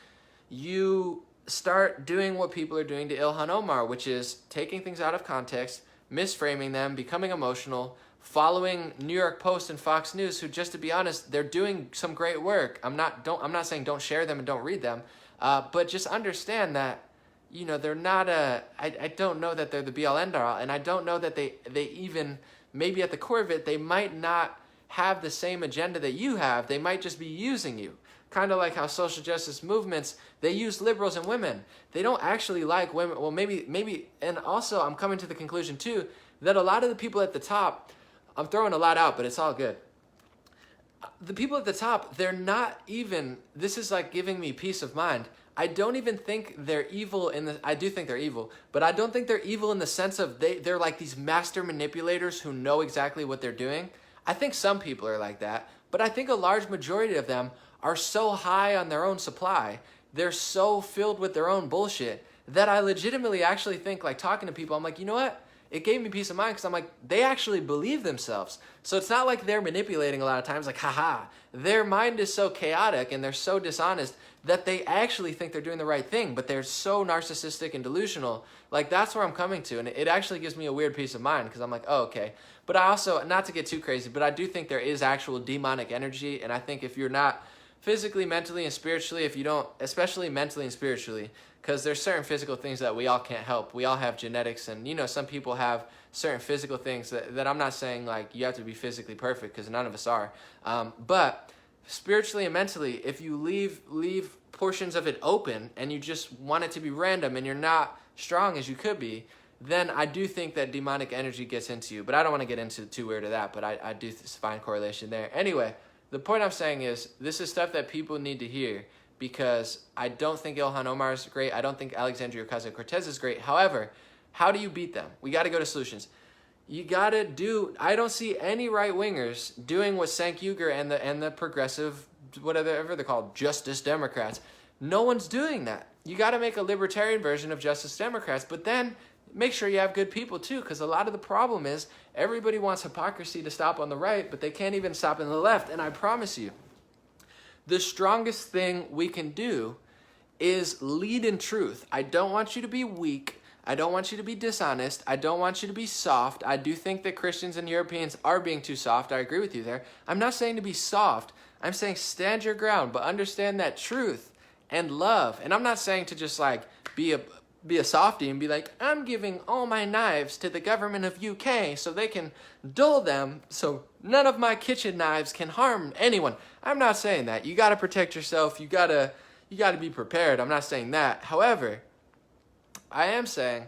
you start doing what people are doing to Ilhan Omar, which is taking things out of context, misframing them, becoming emotional, following New York Post and Fox News, who, just to be honest, they're doing some great work. I'm not saying don't share them and don't read them, but just understand that, you know, they're not I don't know that they're the be-all end-all, and I don't know that they even, maybe at the core of it, they might not have the same agenda that you have. They might just be using you. Kind of like how social justice movements, they use liberals and women. They don't actually like women. Well, maybe, and also I'm coming to the conclusion too, that a lot of the people at the top, I'm throwing a lot out, but it's all good. The people at the top, they're not even, this is like giving me peace of mind. I don't even think they're evil I do think they're evil, but I don't think they're evil in the sense of they're like these master manipulators who know exactly what they're doing. I think some people are like that, but I think a large majority of them are so high on their own supply, they're so filled with their own bullshit, that I legitimately actually think, like talking to people, I'm like, you know what? It gave me peace of mind because I'm like, they actually believe themselves. So it's not like they're manipulating a lot of times, like, haha. Their mind is so chaotic and they're so dishonest that they actually think they're doing the right thing, but they're so narcissistic and delusional. Like, that's where I'm coming to. And it actually gives me a weird peace of mind because I'm like, oh, okay. But I also, not to get too crazy, but I do think there is actual demonic energy. And I think if you're not physically, mentally, and spiritually, if you don't, especially mentally and spiritually, because there's certain physical things that we all can't help. We all have genetics, and, you know, some people have certain physical things that I'm not saying, like, you have to be physically perfect, because none of us are. But spiritually and mentally, if you leave portions of it open, and you just want it to be random, and you're not strong as you could be, then I do think that demonic energy gets into you. But I don't want to get into too weird of that, but I do find correlation there. Anyway, the point I'm saying is, this is stuff that people need to hear, because I don't think Ilhan Omar is great. I don't think Alexandria Ocasio-Cortez is great. However, How do you beat them? We got to go to solutions. You got to do, I don't see any right-wingers doing what Cenk Uygur and the progressive, whatever they're called, Justice Democrats. No one's doing that. You got to make a libertarian version of Justice Democrats, but then make sure you have good people too, because a lot of the problem is everybody wants hypocrisy to stop on the right, but they can't even stop on the left. And I promise you, the strongest thing we can do is lead in truth. I don't want you to be weak. I don't want you to be dishonest. I don't want you to be soft. I do think that Christians and Europeans are being too soft. I agree with you there. I'm not saying to be soft. I'm saying stand your ground, but understand that truth and love. And I'm not saying to just like be a softie and be like, I'm giving all my knives to the government of UK so they can dull them so none of my kitchen knives can harm anyone. I'm not saying that. You got to protect yourself. You got to be prepared. I'm not saying that. However, I am saying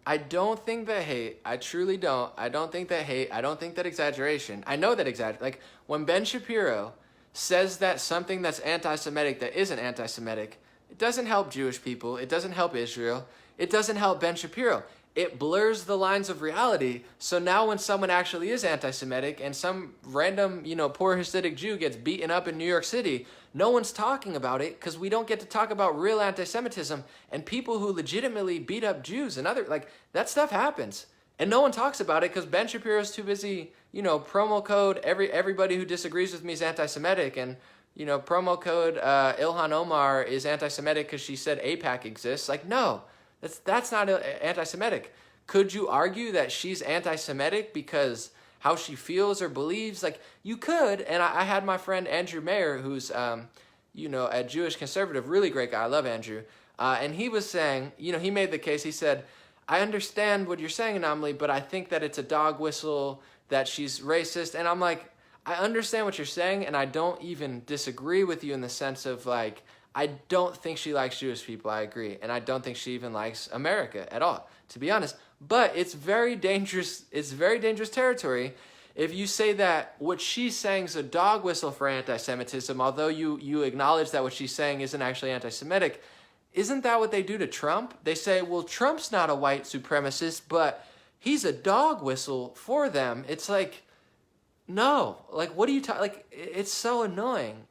I don't think that hate. I truly don't. I don't think that hate. I don't think that exaggeration. I know that like when Ben Shapiro says that something that's anti-Semitic that isn't anti-Semitic, it doesn't help Jewish people. It doesn't help Israel. It doesn't help Ben Shapiro. It blurs the lines of reality. So now when someone actually is anti-Semitic and some random, poor Hasidic Jew gets beaten up in New York City, no one's talking about it because we don't get to talk about real anti-Semitism and people who legitimately beat up Jews and that stuff happens. And no one talks about it because Ben Shapiro's too busy, promo code everybody who disagrees with me is anti-Semitic, and promo code Ilhan Omar is anti-Semitic because she said AIPAC exists. Like, no, that's not anti-Semitic. Could you argue that she's anti-Semitic because how she feels or believes? Like, you could. And I had my friend Andrew Mayer, who's a Jewish conservative, really great guy. I love Andrew. And he was saying, he made the case. He said, I understand what you're saying, Anomaly, but I think that it's a dog whistle, that she's racist. And I'm like, I understand what you're saying, and I don't even disagree with you in the sense of, like, I don't think she likes Jewish people, I agree. And I don't think she even likes America at all, to be honest. But it's very dangerous territory if you say that what she's saying is a dog whistle for anti-Semitism, although you acknowledge that what she's saying isn't actually anti-Semitic. Isn't that what they do to Trump? They say, well, Trump's not a white supremacist, but he's a dog whistle for them. It's like, no, like, what are you talking, like, it's so annoying,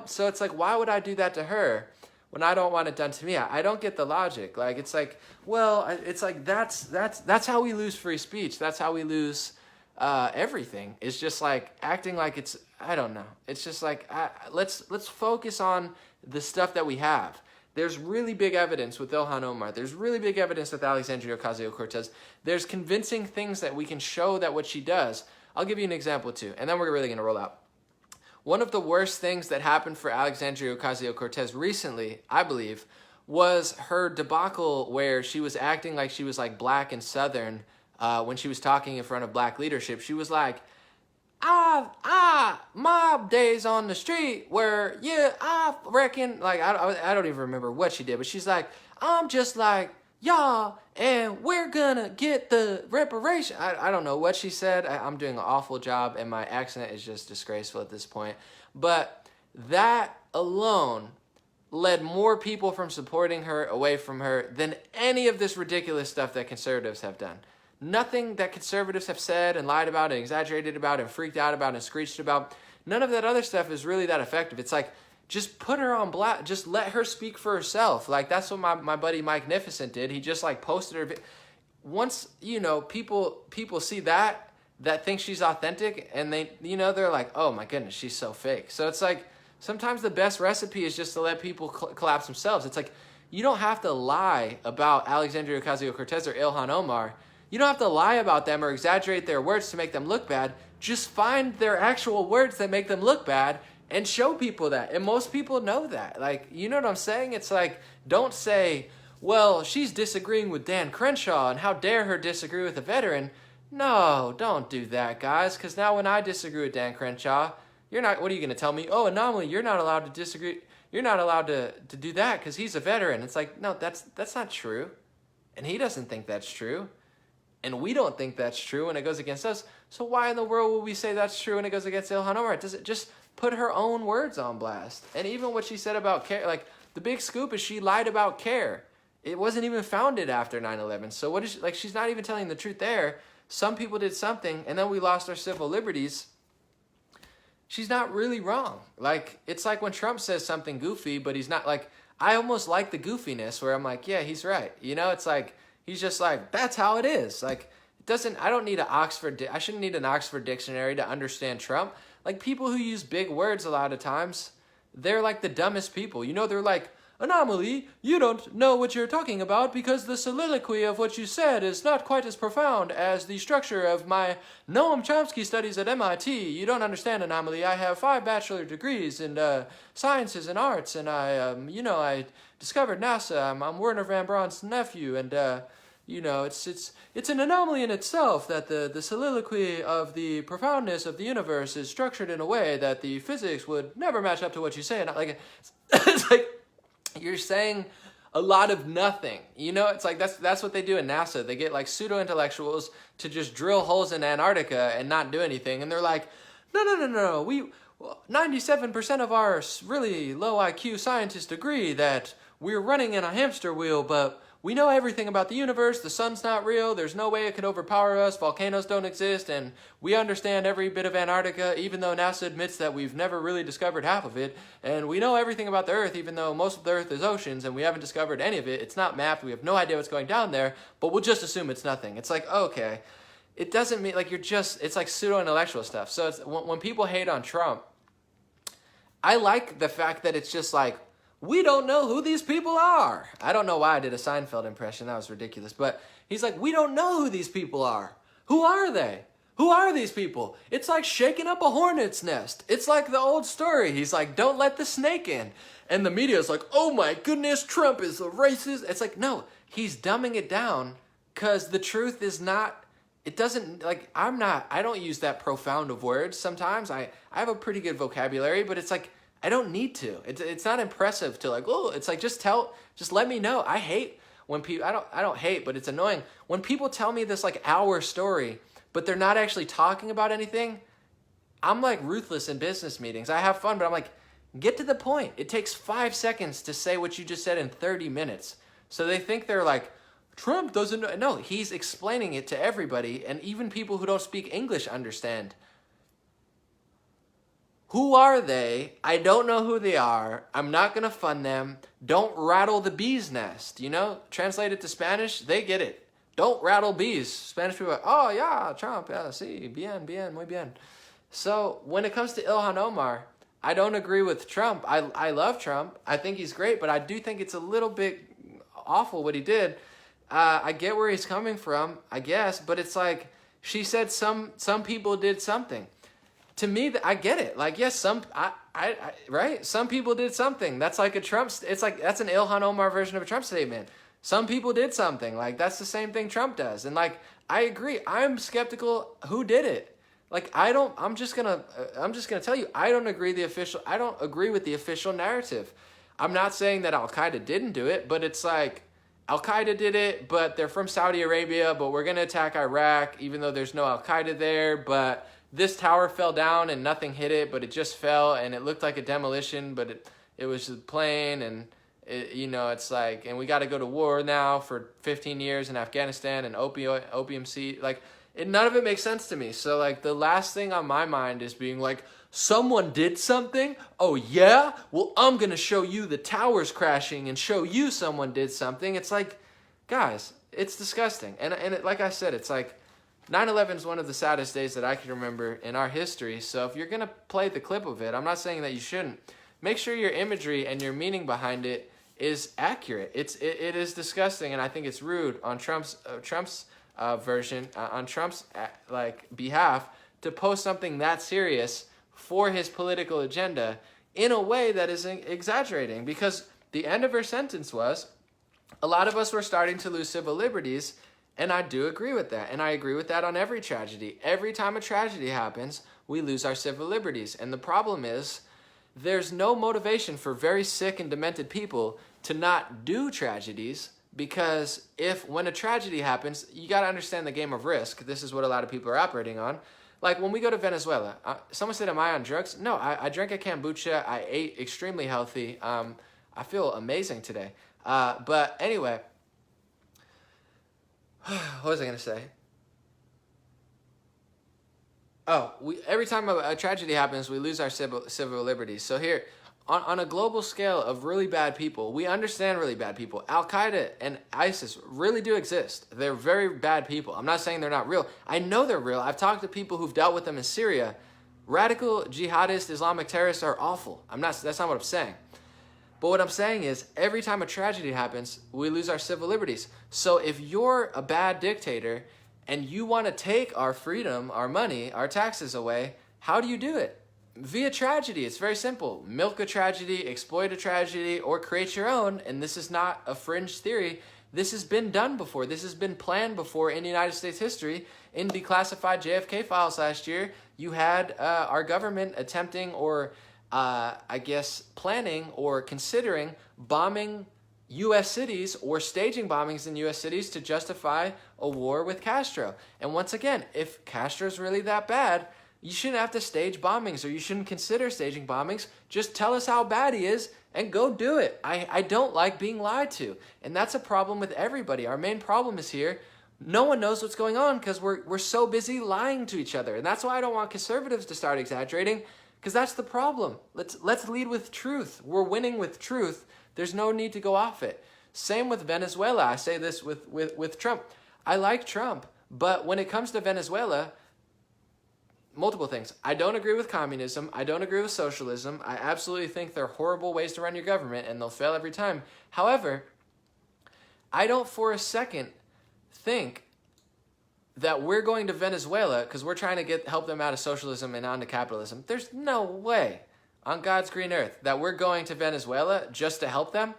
So it's like, why would I do that to her when I don't want it done to me? I don't get the logic. Like, it's like, well, it's like, that's how we lose free speech. That's how we lose everything. It's just like acting like it's, I don't know. It's just like, let's focus on the stuff that we have. There's really big evidence with Ilhan Omar. There's really big evidence with Alexandria Ocasio-Cortez. There's convincing things that we can show that what she does. I'll give you an example too, and then we're really going to roll out. One of the worst things that happened for Alexandria Ocasio-Cortez recently, I believe, was her debacle where she was acting like she was like black and Southern when she was talking in front of black leadership. She was like, mob days on the street where, yeah, I reckon, like, I don't even remember what she did, but she's like, I'm just like y'all, and we're gonna get the reparation. I don't know what she said. I'm doing an awful job, and my accent is just disgraceful at this point. But that alone led more people from supporting her away from her than any of this ridiculous stuff that conservatives have done. Nothing that conservatives have said and lied about and exaggerated about and freaked out about and screeched about, none of that other stuff is really that effective. It's like, just put her on blast. Just let her speak for herself. Like, that's what my buddy Mike Nificent did. He just, like, posted her. Once, people see that think she's authentic, and they, they're like, oh, my goodness, she's so fake. So it's like, sometimes the best recipe is just to let people collapse themselves. It's like, you don't have to lie about Alexandria Ocasio-Cortez or Ilhan Omar. You don't have to lie about them or exaggerate their words to make them look bad. Just find their actual words that make them look bad and show people that. And most people know that. Like, you know what I'm saying? It's like, don't say, well, she's disagreeing with Dan Crenshaw, and how dare her disagree with a veteran. No, don't do that, guys, because now when I disagree with Dan Crenshaw, what are you going to tell me? Oh, Anomaly, you're not allowed to disagree. You're not allowed to do that because he's a veteran. It's like, no, that's not true. And he doesn't think that's true. And we don't think that's true when it goes against us. So why in the world would we say that's true when it goes against Ilhan Omar? Does it just put her own words on blast? And even what she said about CARE, like, the big scoop is she lied about CARE. it wasn't even founded after 9/11. So what is she, like? She's not even telling the truth there. Some people did something, and then we lost our civil liberties. She's not really wrong. Like, it's like when Trump says something goofy, but he's not like, I almost like the goofiness where I'm like, yeah, he's right. You know, it's like, he's just like, that's how it is. Like, it doesn't, I don't need I shouldn't need an Oxford dictionary to understand Trump. Like, people who use big words a lot of times, they're like the dumbest people. You know, they're like, anomaly, you don't know what you're talking about because the soliloquy of what you said is not quite as profound as the structure of my Noam Chomsky studies at MIT. You don't understand, anomaly. I have 5 bachelor degrees in sciences and arts, and I discovered NASA. I'm Werner von Braun's nephew, and it's an anomaly in itself that the soliloquy of the profoundness of the universe is structured in a way that the physics would never match up to what you say. And like, it's like, you're saying a lot of nothing. You know, it's like that's what they do in NASA. They get like pseudo-intellectuals to just drill holes in Antarctica and not do anything. And they're like, no. 97% of our really low IQ scientists agree that we're running in a hamster wheel, but we know everything about the universe. The sun's not real. There's no way it could overpower us. Volcanoes don't exist. And we understand every bit of Antarctica, even though NASA admits that we've never really discovered half of it. And we know everything about the Earth, even though most of the Earth is oceans and we haven't discovered any of it. It's not mapped. We have no idea what's going down there, but we'll just assume it's nothing. It's like, okay. It doesn't mean, like, it's like pseudo-intellectual stuff. So it's, when people hate on Trump, I like the fact that it's just like, we don't know who these people are. I don't know why I did a Seinfeld impression. That was ridiculous. But he's like, we don't know who these people are. Who are they? Who are these people? It's like shaking up a hornet's nest. It's like the old story. He's like, don't let the snake in. And the media is like, oh my goodness, Trump is a racist. It's like, no, he's dumbing it down because the truth is not, it doesn't, like, I don't use that profound of words sometimes. I have a pretty good vocabulary, but it's like, I don't need to. It's not impressive to like, oh, it's like, just let me know. I hate when people, I don't hate, but it's annoying when people tell me this like hour story, but they're not actually talking about anything. I'm like ruthless in business meetings. I have fun, but I'm like, get to the point. It takes 5 seconds to say what you just said in 30 minutes. So they think they're like, Trump doesn't know. No, he's explaining it to everybody, and even people who don't speak English understand. Who are they? I don't know who they are. I'm not going to fund them. Don't rattle the bee's nest. You know, translate it to Spanish, they get it. Don't rattle bees. Spanish people are, oh yeah, Trump, yeah, sí, bien, muy bien. So when it comes to Ilhan Omar, I don't agree with Trump. I love Trump. I think he's great, but I do think it's a little bit awful what he did. I get where he's coming from, I guess, but it's like, she said some people did something. To me, I get it. Like, yes, right? Some people did something. That's like a Trump, it's like, that's an Ilhan Omar version of a Trump statement. Some people did something. Like, that's the same thing Trump does. And like, I agree. I'm skeptical who did it. Like, I'm just gonna tell you, I don't agree with the official narrative. I'm not saying that Al-Qaeda didn't do it, but it's like, Al-Qaeda did it, but they're from Saudi Arabia, but we're gonna attack Iraq, even though there's no Al-Qaeda there, but this tower fell down and nothing hit it, but it just fell and it looked like a demolition, but it was a plane, and it's like, and we got to go to war now for 15 years in Afghanistan and opium seed. Like, none of it makes sense to me. So like, the last thing on my mind is being like, someone did something? Oh yeah? Well, I'm going to show you the towers crashing and show you someone did something. It's like, guys, it's disgusting. And like I said, it's like, 9/11 is one of the saddest days that I can remember in our history. So if you're going to play the clip of it, I'm not saying that you shouldn't. Make sure your imagery and your meaning behind it is accurate. It is disgusting, and I think it's rude on Trump's version, on Trump's behalf, to post something that serious for his political agenda in a way that is exaggerating. Because the end of her sentence was, a lot of us were starting to lose civil liberties. And I do agree with that. And I agree with that on every tragedy. Every time a tragedy happens, we lose our civil liberties. And the problem is, there's no motivation for very sick and demented people to not do tragedies, because when a tragedy happens, you got to understand the game of risk. This is what a lot of people are operating on. Like when we go to Venezuela, someone said, am I on drugs? No, I drank a kombucha. I ate extremely healthy. I feel amazing today. But anyway, What was I going to say? Oh, every time a tragedy happens, we lose our civil liberties. So here, on a global scale of really bad people, we understand really bad people. Al-Qaeda and ISIS really do exist. They're very bad people. I'm not saying they're not real. I know they're real. I've talked to people who've dealt with them in Syria. Radical jihadist Islamic terrorists are awful. That's not what I'm saying. But what I'm saying is, every time a tragedy happens, we lose our civil liberties. So if you're a bad dictator and you want to take our freedom, our money, our taxes away, how do you do it? Via tragedy. It's very simple. Milk a tragedy, exploit a tragedy, or create your own. And this is not a fringe theory. This has been done before. This has been planned before in United States history. In declassified JFK files last year, you had our government attempting or planning or considering bombing U.S. cities or staging bombings in U.S. cities to justify a war with Castro. And once again, if Castro's really that bad, you shouldn't have to stage bombings, or you shouldn't consider staging bombings. Just tell us how bad he is and go do it. I don't like being lied to. And that's a problem with everybody. Our main problem is here. No one knows what's going on because we're so busy lying to each other. And that's why I don't want conservatives to start exaggerating, because that's the problem. Let's lead with truth. We're winning with truth. There's no need to go off it. Same with Venezuela. I say this with Trump. I like Trump, but when it comes to Venezuela, multiple things. I don't agree with communism. I don't agree with socialism. I absolutely think they're horrible ways to run your government, and they'll fail every time. However, I don't for a second think that we're going to Venezuela because we're trying to help them out of socialism and onto capitalism. There's no way on God's green earth that we're going to Venezuela just to help them.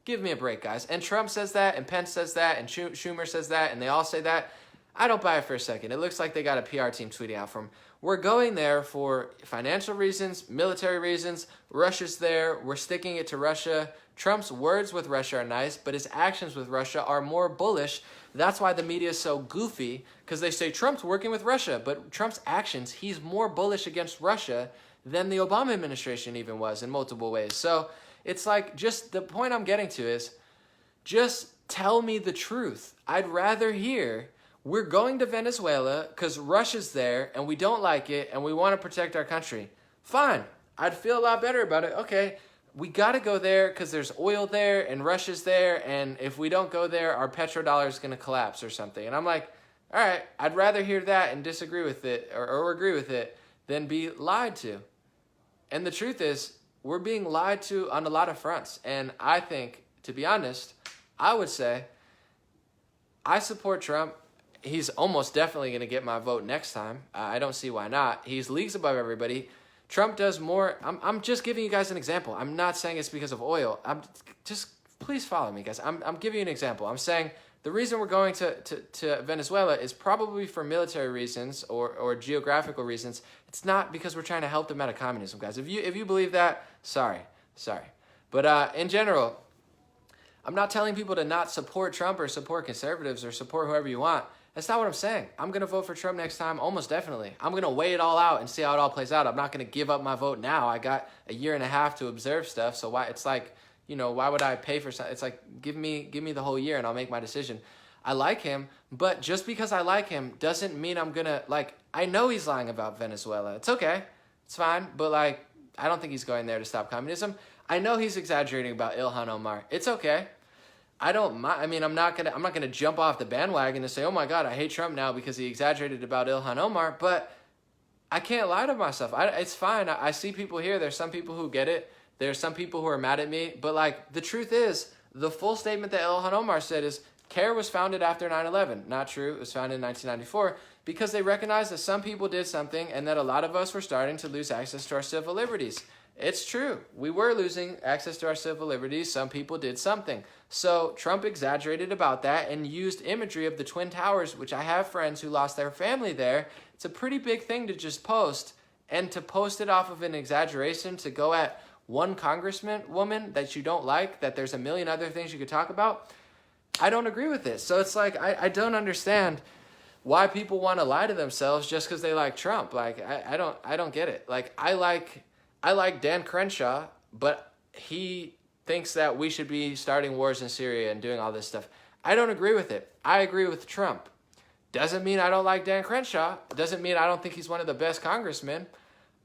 Give me a break, guys. And Trump says that, and Pence says that, and Schumer says that, and they all say that. I don't buy it for a second. It looks like they got a PR team tweeting out from. We're going there for financial reasons, military reasons. Russia's there. We're sticking it to Russia. Trump's words with Russia are nice, but his actions with Russia are more bullish. That's why the media is so goofy, because they say Trump's working with Russia, but Trump's actions, he's more bullish against Russia than the Obama administration even was in multiple ways. So it's like, just the point I'm getting to is, just tell me the truth. I'd rather hear we're going to Venezuela because Russia's there and we don't like it and we want to protect our country. Fine. I'd feel a lot better about it. Okay, we got to go there because there's oil there and Russia's there, and if we don't go there, our petrodollar is going to collapse or something. And I'm like, all right, I'd rather hear that and disagree with it or agree with it than be lied to. And the truth is, we're being lied to on a lot of fronts. And I think, to be honest, I would say I support Trump. He's almost definitely going to get my vote next time. I don't see why not. He's leagues above everybody. Trump does more. I'm just giving you guys an example. I'm not saying it's because of oil. Please follow me, guys. I'm giving you an example. I'm saying the reason we're going to Venezuela is probably for military reasons or geographical reasons. It's not because we're trying to help them out of communism, guys. If you believe that, sorry. But in general, I'm not telling people to not support Trump or support conservatives or support whoever you want. That's not what I'm saying. I'm going to vote for Trump next time, almost definitely. I'm going to weigh it all out and see how it all plays out. I'm not going to give up my vote now. I got a year and a half to observe stuff, so why? It's like, why would I pay for something? It's like, give me the whole year and I'll make my decision. I like him, but just because I like him doesn't mean I'm going to, I know he's lying about Venezuela. It's okay. It's fine, but, I don't think he's going there to stop communism. I know he's exaggerating about Ilhan Omar. It's okay. I don't mind. I mean, I'm not gonna jump off the bandwagon and say, oh my God, I hate Trump now because he exaggerated about Ilhan Omar. But I can't lie to myself. It's fine. I see people here. There's some people who get it. There's some people who are mad at me. But the truth is, the full statement that Ilhan Omar said is, CARE was founded after 9/11. Not true. It was founded in 1994 because they recognized that some people did something and that a lot of us were starting to lose access to our civil liberties. It's true. We were losing access to our civil liberties. Some people did something. So Trump exaggerated about that and used imagery of the Twin Towers, which I have friends who lost their family there. It's a pretty big thing to just post, and to post it off of an exaggeration, to go at one congresswoman that you don't like, that there's a million other things you could talk about. I don't agree with it. So it's like, I don't understand why people want to lie to themselves just because they like Trump. I don't get it. I like Dan Crenshaw, but he thinks that we should be starting wars in Syria and doing all this stuff. I don't agree with it. I agree with Trump. Doesn't mean I don't like Dan Crenshaw. Doesn't mean I don't think he's one of the best congressmen.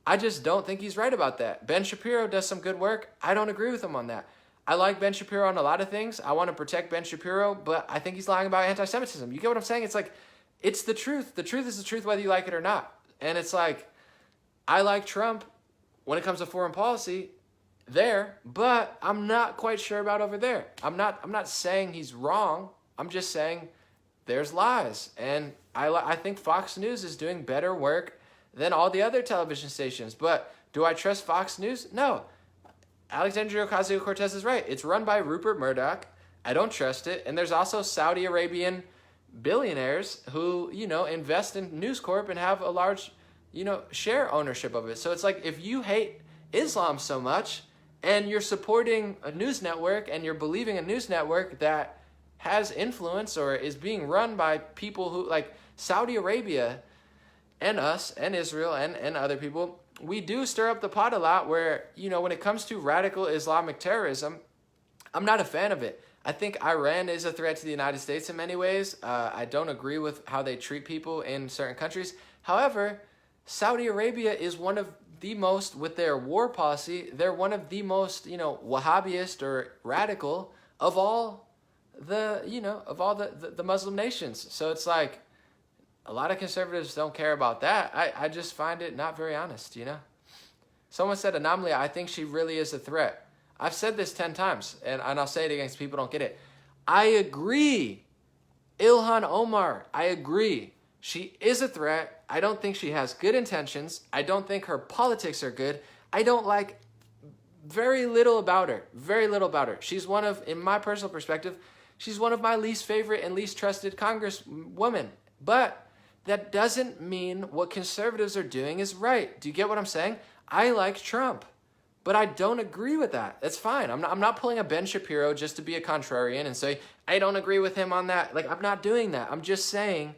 I just don't think he's right about that. Ben Shapiro does some good work. I don't agree with him on that. I like Ben Shapiro on a lot of things. I want to protect Ben Shapiro, but I think he's lying about anti-Semitism. You get what I'm saying? It's like, it's the truth. The truth is the truth whether you like it or not. And it's like, I like Trump when it comes to foreign policy there, but I'm not quite sure about over there. I'm not saying he's wrong. I'm just saying there's lies. And I think Fox News is doing better work than all the other television stations. But do I trust Fox News? No. Alexandria Ocasio-Cortez is right. It's run by Rupert Murdoch. I don't trust it. And there's also Saudi Arabian billionaires who, invest in News Corp and have a large, share ownership of it. So it's like, if you hate Islam so much and you're supporting a news network and you're believing a news network that has influence or is being run by people who, like Saudi Arabia and us and Israel and other people, we do stir up the pot a lot where, when it comes to radical Islamic terrorism, I'm not a fan of it. I think Iran is a threat to the United States in many ways. I don't agree with how they treat people in certain countries. However, Saudi Arabia is one of the most, with their war policy, they're one of the most, Wahhabist or radical of all the Muslim nations. So it's like, a lot of conservatives don't care about that. I just find it not very honest, Someone said, Anomaly, I think she really is a threat. I've said this 10 times, and I'll say it again so people don't get it. I agree. Ilhan Omar, I agree. She is a threat. I don't think she has good intentions. I don't think her politics are good. I don't like very little about her. Very little about her. She's one of, in my personal perspective, she's one of my least favorite and least trusted congresswomen. But that doesn't mean what conservatives are doing is right. Do you get what I'm saying? I like Trump, but I don't agree with that. That's fine. I'm not pulling a Ben Shapiro just to be a contrarian and say, I don't agree with him on that. Like, I'm not doing that. I'm just saying,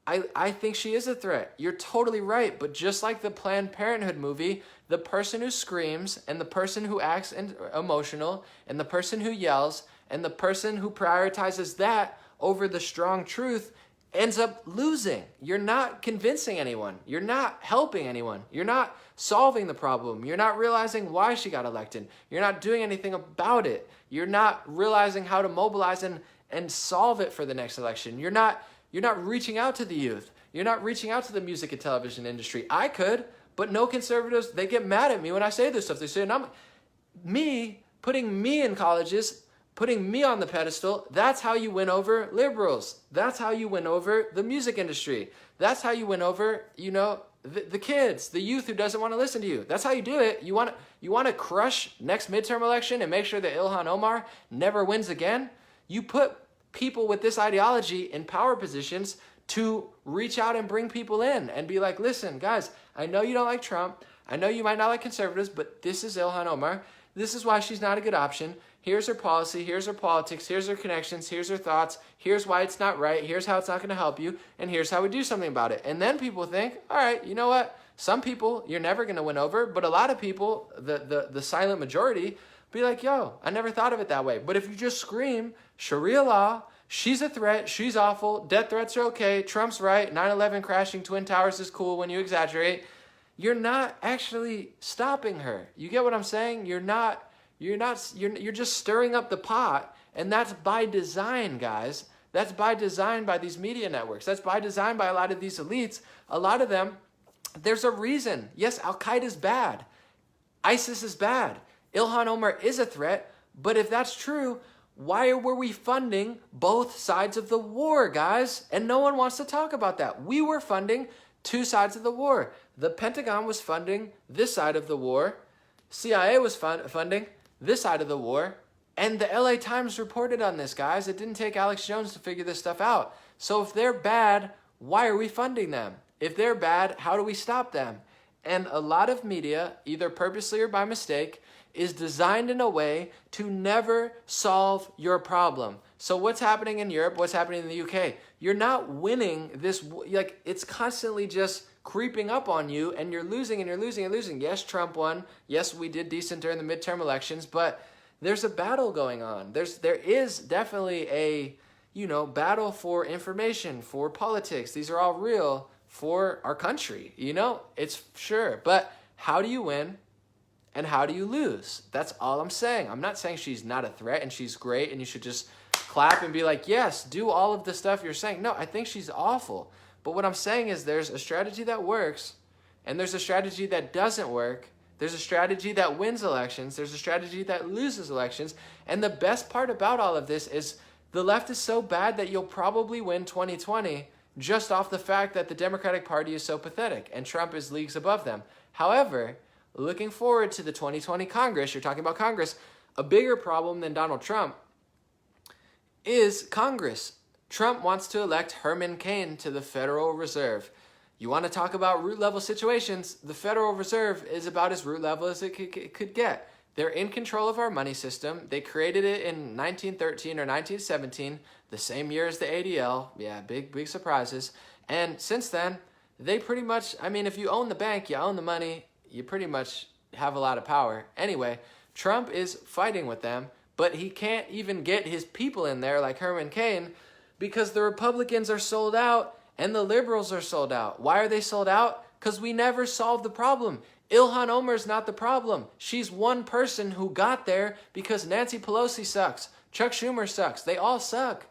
I think she is a threat. You're totally right. But just like the Planned Parenthood movie, the person who screams and the person who acts emotional and the person who yells and the person who prioritizes that over the strong truth ends up losing. You're not convincing anyone. You're not helping anyone. You're not solving the problem. You're not realizing why she got elected. You're not doing anything about it. You're not realizing how to mobilize and solve it for the next election. You're not reaching out to the youth. You're not reaching out to the music and television industry. I could, but no conservatives, they get mad at me when I say this stuff. They say, putting me in colleges, putting me on the pedestal, that's how you win over liberals. That's how you win over the music industry. That's how you win over, the kids, the youth who doesn't want to listen to you. That's how you do it. You want to crush next midterm election and make sure that Ilhan Omar never wins again? You put people with this ideology in power positions to reach out and bring people in and be like, listen, guys, I know you don't like Trump. I know you might not like conservatives, but this is Ilhan Omar. This is why she's not a good option. Here's her policy. Here's her politics. Here's her connections. Here's her thoughts. Here's why it's not right. Here's how it's not going to help you. And here's how we do something about it. And then people think, all right, you know what? Some people you're never going to win over, but a lot of people, the silent majority, be like, yo, I never thought of it that way. But if you just scream, Sharia law, she's a threat, she's awful, death threats are okay, Trump's right, 9/11 crashing Twin Towers is cool when you exaggerate, you're not actually stopping her. You get what I'm saying? You're just stirring up the pot, and that's by design, guys. That's by design by these media networks. That's by design by a lot of these elites. A lot of them, there's a reason. Yes, Al-Qaeda's bad. ISIS is bad. Ilhan Omar is a threat, but if that's true, why were we funding both sides of the war, guys? And no one wants to talk about that. We were funding two sides of the war. The Pentagon was funding this side of the war. CIA was funding this side of the war. And the LA Times reported on this, guys. It didn't take Alex Jones to figure this stuff out. So if they're bad, why are we funding them? If they're bad, how do we stop them? And a lot of media, either purposely or by mistake, is designed in a way to never solve your problem. So what's happening in Europe? What's happening in the UK? You're not winning this, like, it's constantly just creeping up on you, and you're losing and you're losing and losing. Yes, Trump won. Yes, we did decent during the midterm elections, but there's a battle going on. There is definitely a, battle for information, for politics. These are all real for our country, it's sure. But how do you win and how do you lose? That's all I'm saying. I'm not saying she's not a threat and she's great and you should just clap and be like, yes, do all of the stuff you're saying. No, I think she's awful. But what I'm saying is there's a strategy that works and there's a strategy that doesn't work. There's a strategy that wins elections. There's a strategy that loses elections. And the best part about all of this is the left is so bad that you'll probably win 2020 just off the fact that the Democratic Party is so pathetic and Trump is leagues above them. However, looking forward to the 2020 Congress, you're talking about Congress, a bigger problem than Donald Trump is Congress. Trump wants to elect Herman Cain to the Federal Reserve. You want to talk about root level situations, the Federal Reserve is about as root level as it could get. They're in control of our money system. They created it in 1913 or 1917, the same year as the ADL. Yeah, big surprises. And since then, they pretty much, if you own the bank, you own the money, you pretty much have a lot of power. Anyway, Trump is fighting with them, but he can't even get his people in there like Herman Cain because the Republicans are sold out and the liberals are sold out. Why are they sold out? Because we never solved the problem. Ilhan Omar is not the problem. She's one person who got there because Nancy Pelosi sucks. Chuck Schumer sucks. They all suck.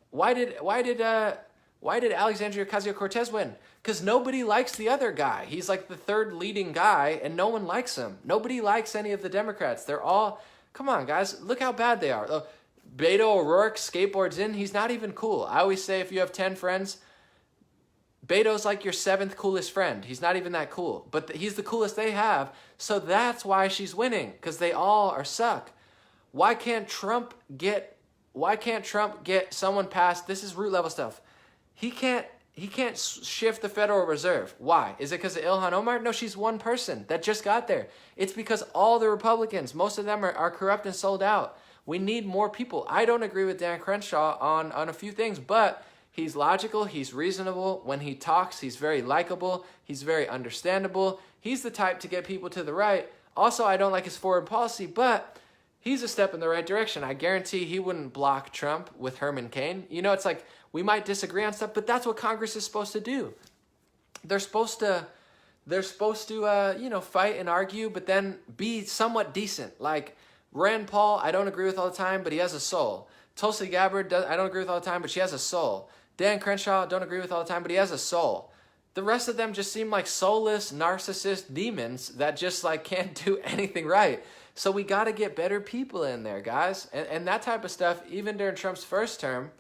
Why did Alexandria Ocasio-Cortez win? Because nobody likes the other guy. He's like the third leading guy, and no one likes him. Nobody likes any of the Democrats. They're all, come on, guys, look how bad they are. Beto O'Rourke skateboards in. He's not even cool. I always say if you have 10 friends, Beto's like your 7th coolest friend. He's not even that cool, but he's the coolest they have. So that's why she's winning, because they all are suck. Why can't Trump get someone past? This is root level stuff. He can't shift the Federal Reserve. Why? Is it because of Ilhan Omar? No, she's one person that just got there. It's because all the Republicans, most of them are corrupt and sold out. We need more people. I don't agree with Dan Crenshaw on a few things, but he's logical, he's reasonable. When he talks, he's very likable, he's very understandable. He's the type to get people to the right. Also, I don't like his foreign policy, but he's a step in the right direction. I guarantee he wouldn't block Trump with Herman Cain. It's like we might disagree on stuff, but that's what Congress is supposed to do. They're supposed to fight and argue, but then be somewhat decent. Like Rand Paul, I don't agree with all the time, but he has a soul. Tulsi Gabbard, I don't agree with all the time, but she has a soul. Dan Crenshaw, don't agree with all the time, but he has a soul. The rest of them just seem like soulless, narcissist demons that just can't do anything right. So we got to get better people in there, guys. And that type of stuff, even during Trump's first term,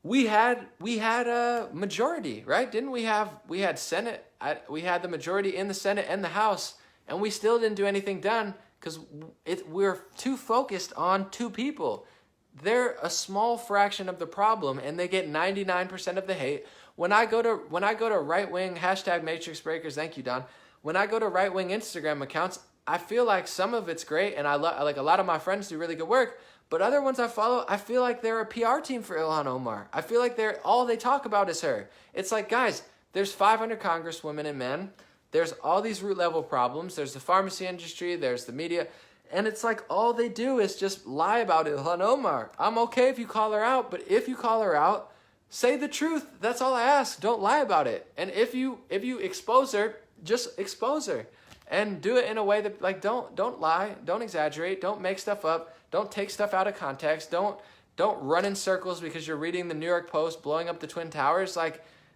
we had a majority, right? Didn't we had Senate, we had the majority in the Senate and the House, and we still didn't do anything done because we're too focused on two people. They're a small fraction of the problem, and they get 99% of the hate. When I go to right-wing #MatrixBreakers, thank you, Don. When I go to right-wing Instagram accounts, I feel like some of it's great, and like a lot of my friends do really good work. But other ones I follow, I feel like they're a PR team for Ilhan Omar. I feel like all they talk about is her. It's like, guys, there's 500 congresswomen and men. There's all these root level problems. There's the pharmacy industry. There's the media. And it's like all they do is just lie about Ilhan Omar. I'm okay if you call her out, but if you call her out, say the truth. That's all I ask. Don't lie about it. And if you expose her, just expose her. And do it in a way that don't lie, don't exaggerate, don't make stuff up, don't take stuff out of context, don't run in circles because you're reading the New York Post blowing up the Twin Towers.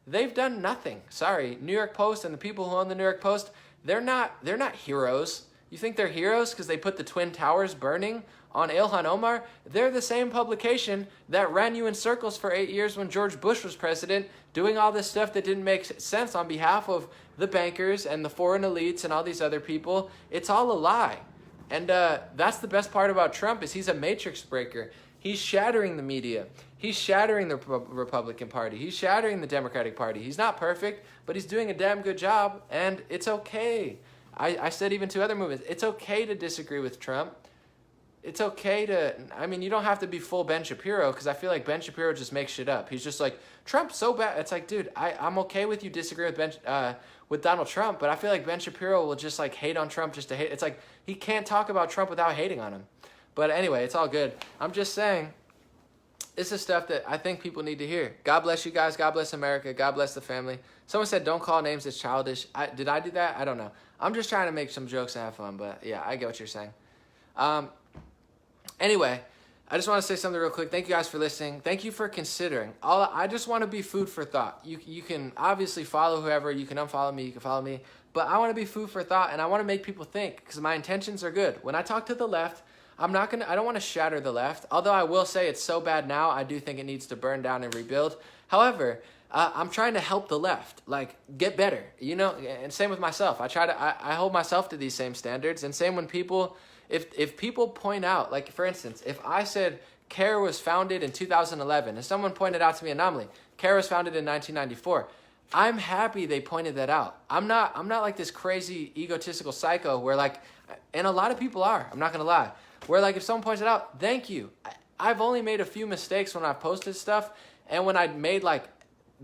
They've done nothing. Sorry, New York Post and the people who own the New York Post, they're not heroes. You think they're heroes because they put the Twin Towers burning on Ilhan Omar? They're the same publication that ran you in circles for 8 years when George Bush was president, doing all this stuff that didn't make sense on behalf of the bankers and the foreign elites and all these other people. It's all a lie. And that's the best part about Trump is he's a matrix breaker. He's shattering the media. He's shattering the Republican Party. He's shattering the Democratic Party. He's not perfect, but he's doing a damn good job, and it's okay. I said even to other movements, it's okay to disagree with Trump. It's okay to, you don't have to be full Ben Shapiro, because I feel like Ben Shapiro just makes shit up. He's just like, Trump's so bad. It's like, dude, I'm okay with you disagree with Donald Trump, but I feel like Ben Shapiro will just hate on Trump just to hate. It's like, he can't talk about Trump without hating on him. But anyway, it's all good. I'm just saying, this is stuff that I think people need to hear. God bless you guys. God bless America. God bless the family. Someone said, don't call names as childish. Did I do that? I don't know. I'm just trying to make some jokes and have fun. But yeah, I get what you're saying. Anyway, I just want to say something real quick. Thank you guys for listening. Thank you for considering. I just want to be food for thought. You can obviously follow whoever. You can unfollow me. You can follow me. But I want to be food for thought, and I want to make people think because my intentions are good. When I talk to the left, I don't want to shatter the left. Although I will say it's so bad now, I do think it needs to burn down and rebuild. However, I'm trying to help the left, like, get better, and same with myself. I hold myself to these same standards, and same when people, if people point out, like, for instance, if I said CARE was founded in 2011, and someone pointed out to me anomaly, CARE was founded in 1994, I'm happy they pointed that out. I'm not like this crazy egotistical psycho where, like, and a lot of people are, I'm not going to lie, where, like, if someone points it out, thank you. I've only made a few mistakes when I've posted stuff, and when I made, like,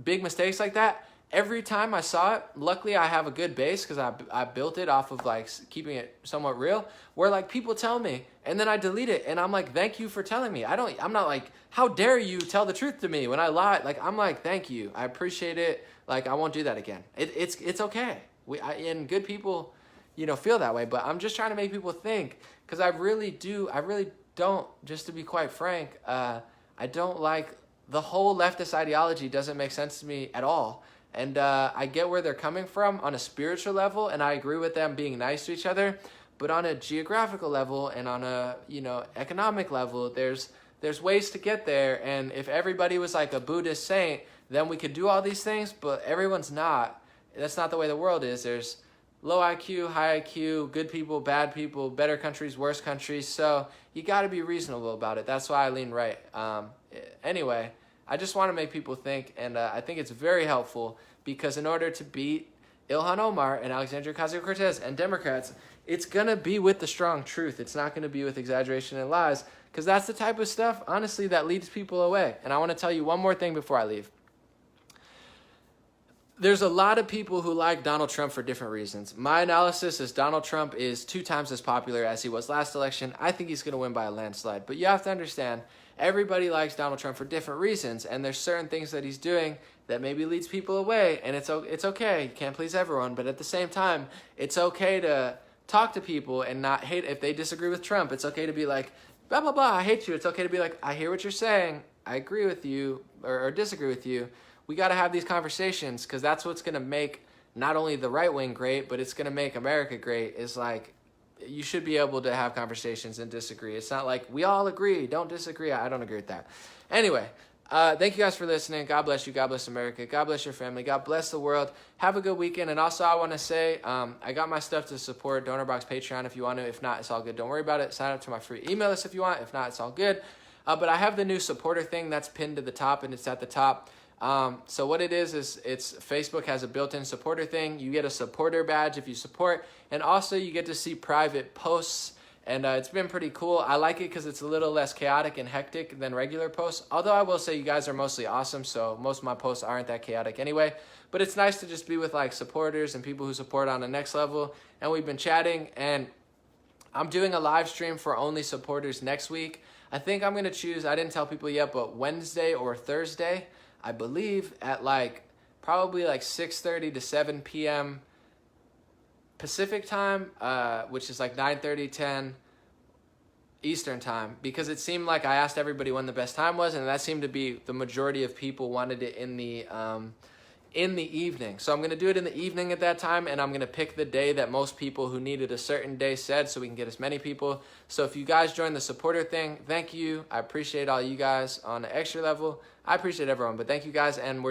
big mistakes like that, every time I saw it, luckily I have a good base because I built it off of, like, keeping it somewhat real, where, like, people tell me, and then I delete it, and I'm like, thank you for telling me. I'm not like, how dare you tell the truth to me when I lie? Like, I'm like, thank you. I appreciate it. Like, I won't do that again. It's okay. And good people, feel that way, but I'm just trying to make people think because I really don't, just to be quite frank, I don't like the whole leftist ideology doesn't make sense to me at all. And I get where they're coming from on a spiritual level, and I agree with them being nice to each other. But on a geographical level and on a economic level, there's ways to get there. And if everybody was like a Buddhist saint, then we could do all these things. But everyone's not. That's not the way the world is. There's low IQ, high IQ, good people, bad people, better countries, worse countries. So you got to be reasonable about it. That's why I lean right. Anyway, I just want to make people think, and I think it's very helpful because in order to beat Ilhan Omar and Alexandria Ocasio-Cortez and Democrats, it's going to be with the strong truth. It's not going to be with exaggeration and lies because that's the type of stuff, honestly, that leads people away. And I want to tell you one more thing before I leave. There's a lot of people who like Donald Trump for different reasons. My analysis is Donald Trump is 2 times as popular as he was last election. I think he's going to win by a landslide. But you have to understand, everybody likes Donald Trump for different reasons, and there's certain things that he's doing that maybe leads people away, and it's okay. You can't please everyone, but at the same time, it's okay to talk to people and not hate if they disagree with Trump. It's okay to be like, blah, blah, blah, I hate you. It's okay to be like, I hear what you're saying. I agree with you or disagree with you. We got to have these conversations because that's what's going to make not only the right wing great, but it's going to make America great. Is like, you should be able to have conversations and disagree. It's not like we all agree, don't disagree. I don't agree with that. Anyway, thank you guys for listening. God bless you. God bless America. God bless your family. God bless the world. Have a good weekend. And also I want to say, I got my stuff to support Donor Box Patreon if you want to. If not, it's all good. Don't worry about it. Sign up to my free email list if you want. If not, it's all good. But I have the new supporter thing that's pinned to the top, and it's at the top. So what it is it's Facebook has a built-in supporter thing. You get a supporter badge if you support, and also you get to see private posts, and it's been pretty cool. I like it because it's a little less chaotic and hectic than regular posts, although I will say you guys are mostly awesome, so most of my posts aren't that chaotic anyway. But it's nice to just be with like supporters and people who support on the next level, and we've been chatting, and I'm doing a live stream for only supporters next week. I think I'm going to choose, I didn't tell people yet, but Wednesday or Thursday, I believe, at like probably like 6:30 to 7 p.m. Pacific time, which is like 9:30, 10 Eastern time, because it seemed like I asked everybody when the best time was, and that seemed to be the majority of people wanted it in the evening. So I'm going to do it in the evening at that time, and I'm going to pick the day that most people who needed a certain day said, so we can get as many people. So if you guys join the supporter thing, thank you. I appreciate all you guys on the extra level. I appreciate everyone, but thank you guys. And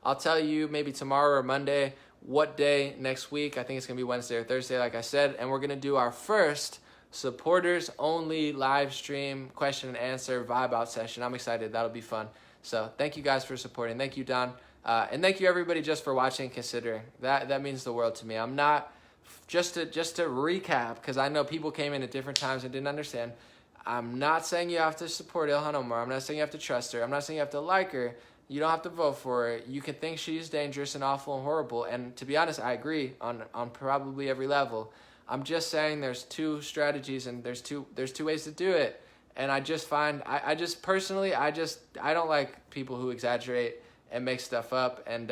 I'll tell you maybe tomorrow or Monday what day next week. I think it's going to be Wednesday or Thursday, like I said. And we're going to do our first supporters only live stream question and answer vibe out session. I'm excited. That'll be fun. So thank you guys for supporting. Thank you, Don. And thank you everybody just for watching and considering. That means the world to me. I'm not, just to recap, because I know people came in at different times and didn't understand. I'm not saying you have to support Ilhan Omar. I'm not saying you have to trust her. I'm not saying you have to like her. You don't have to vote for her. You can think she's dangerous and awful and horrible. And to be honest, I agree on probably every level. I'm just saying there's two strategies and there's two ways to do it. And I just find, I just personally, I don't like people who exaggerate and make stuff up and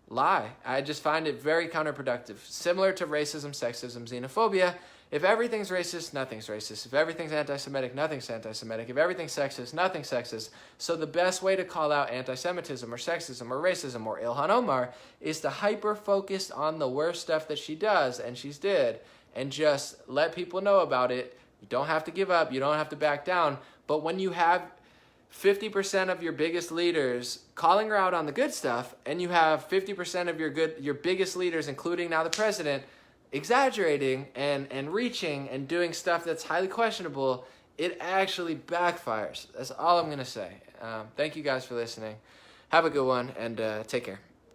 lie. I just find it very counterproductive. Similar to racism, sexism, xenophobia. If everything's racist, nothing's racist. If everything's anti-Semitic, nothing's anti-Semitic. If everything's sexist, nothing's sexist. So the best way to call out anti-Semitism or sexism or racism or Ilhan Omar is to hyper-focus on the worst stuff that she does and she's did and just let people know about it. You don't have to give up. You don't have to back down. But when you have 50% of your biggest leaders calling her out on the good stuff and you have 50% of your biggest leaders, including now the president, exaggerating and reaching and doing stuff that's highly questionable, it actually backfires. That's all I'm going to say. Thank you guys for listening. Have a good one and take care.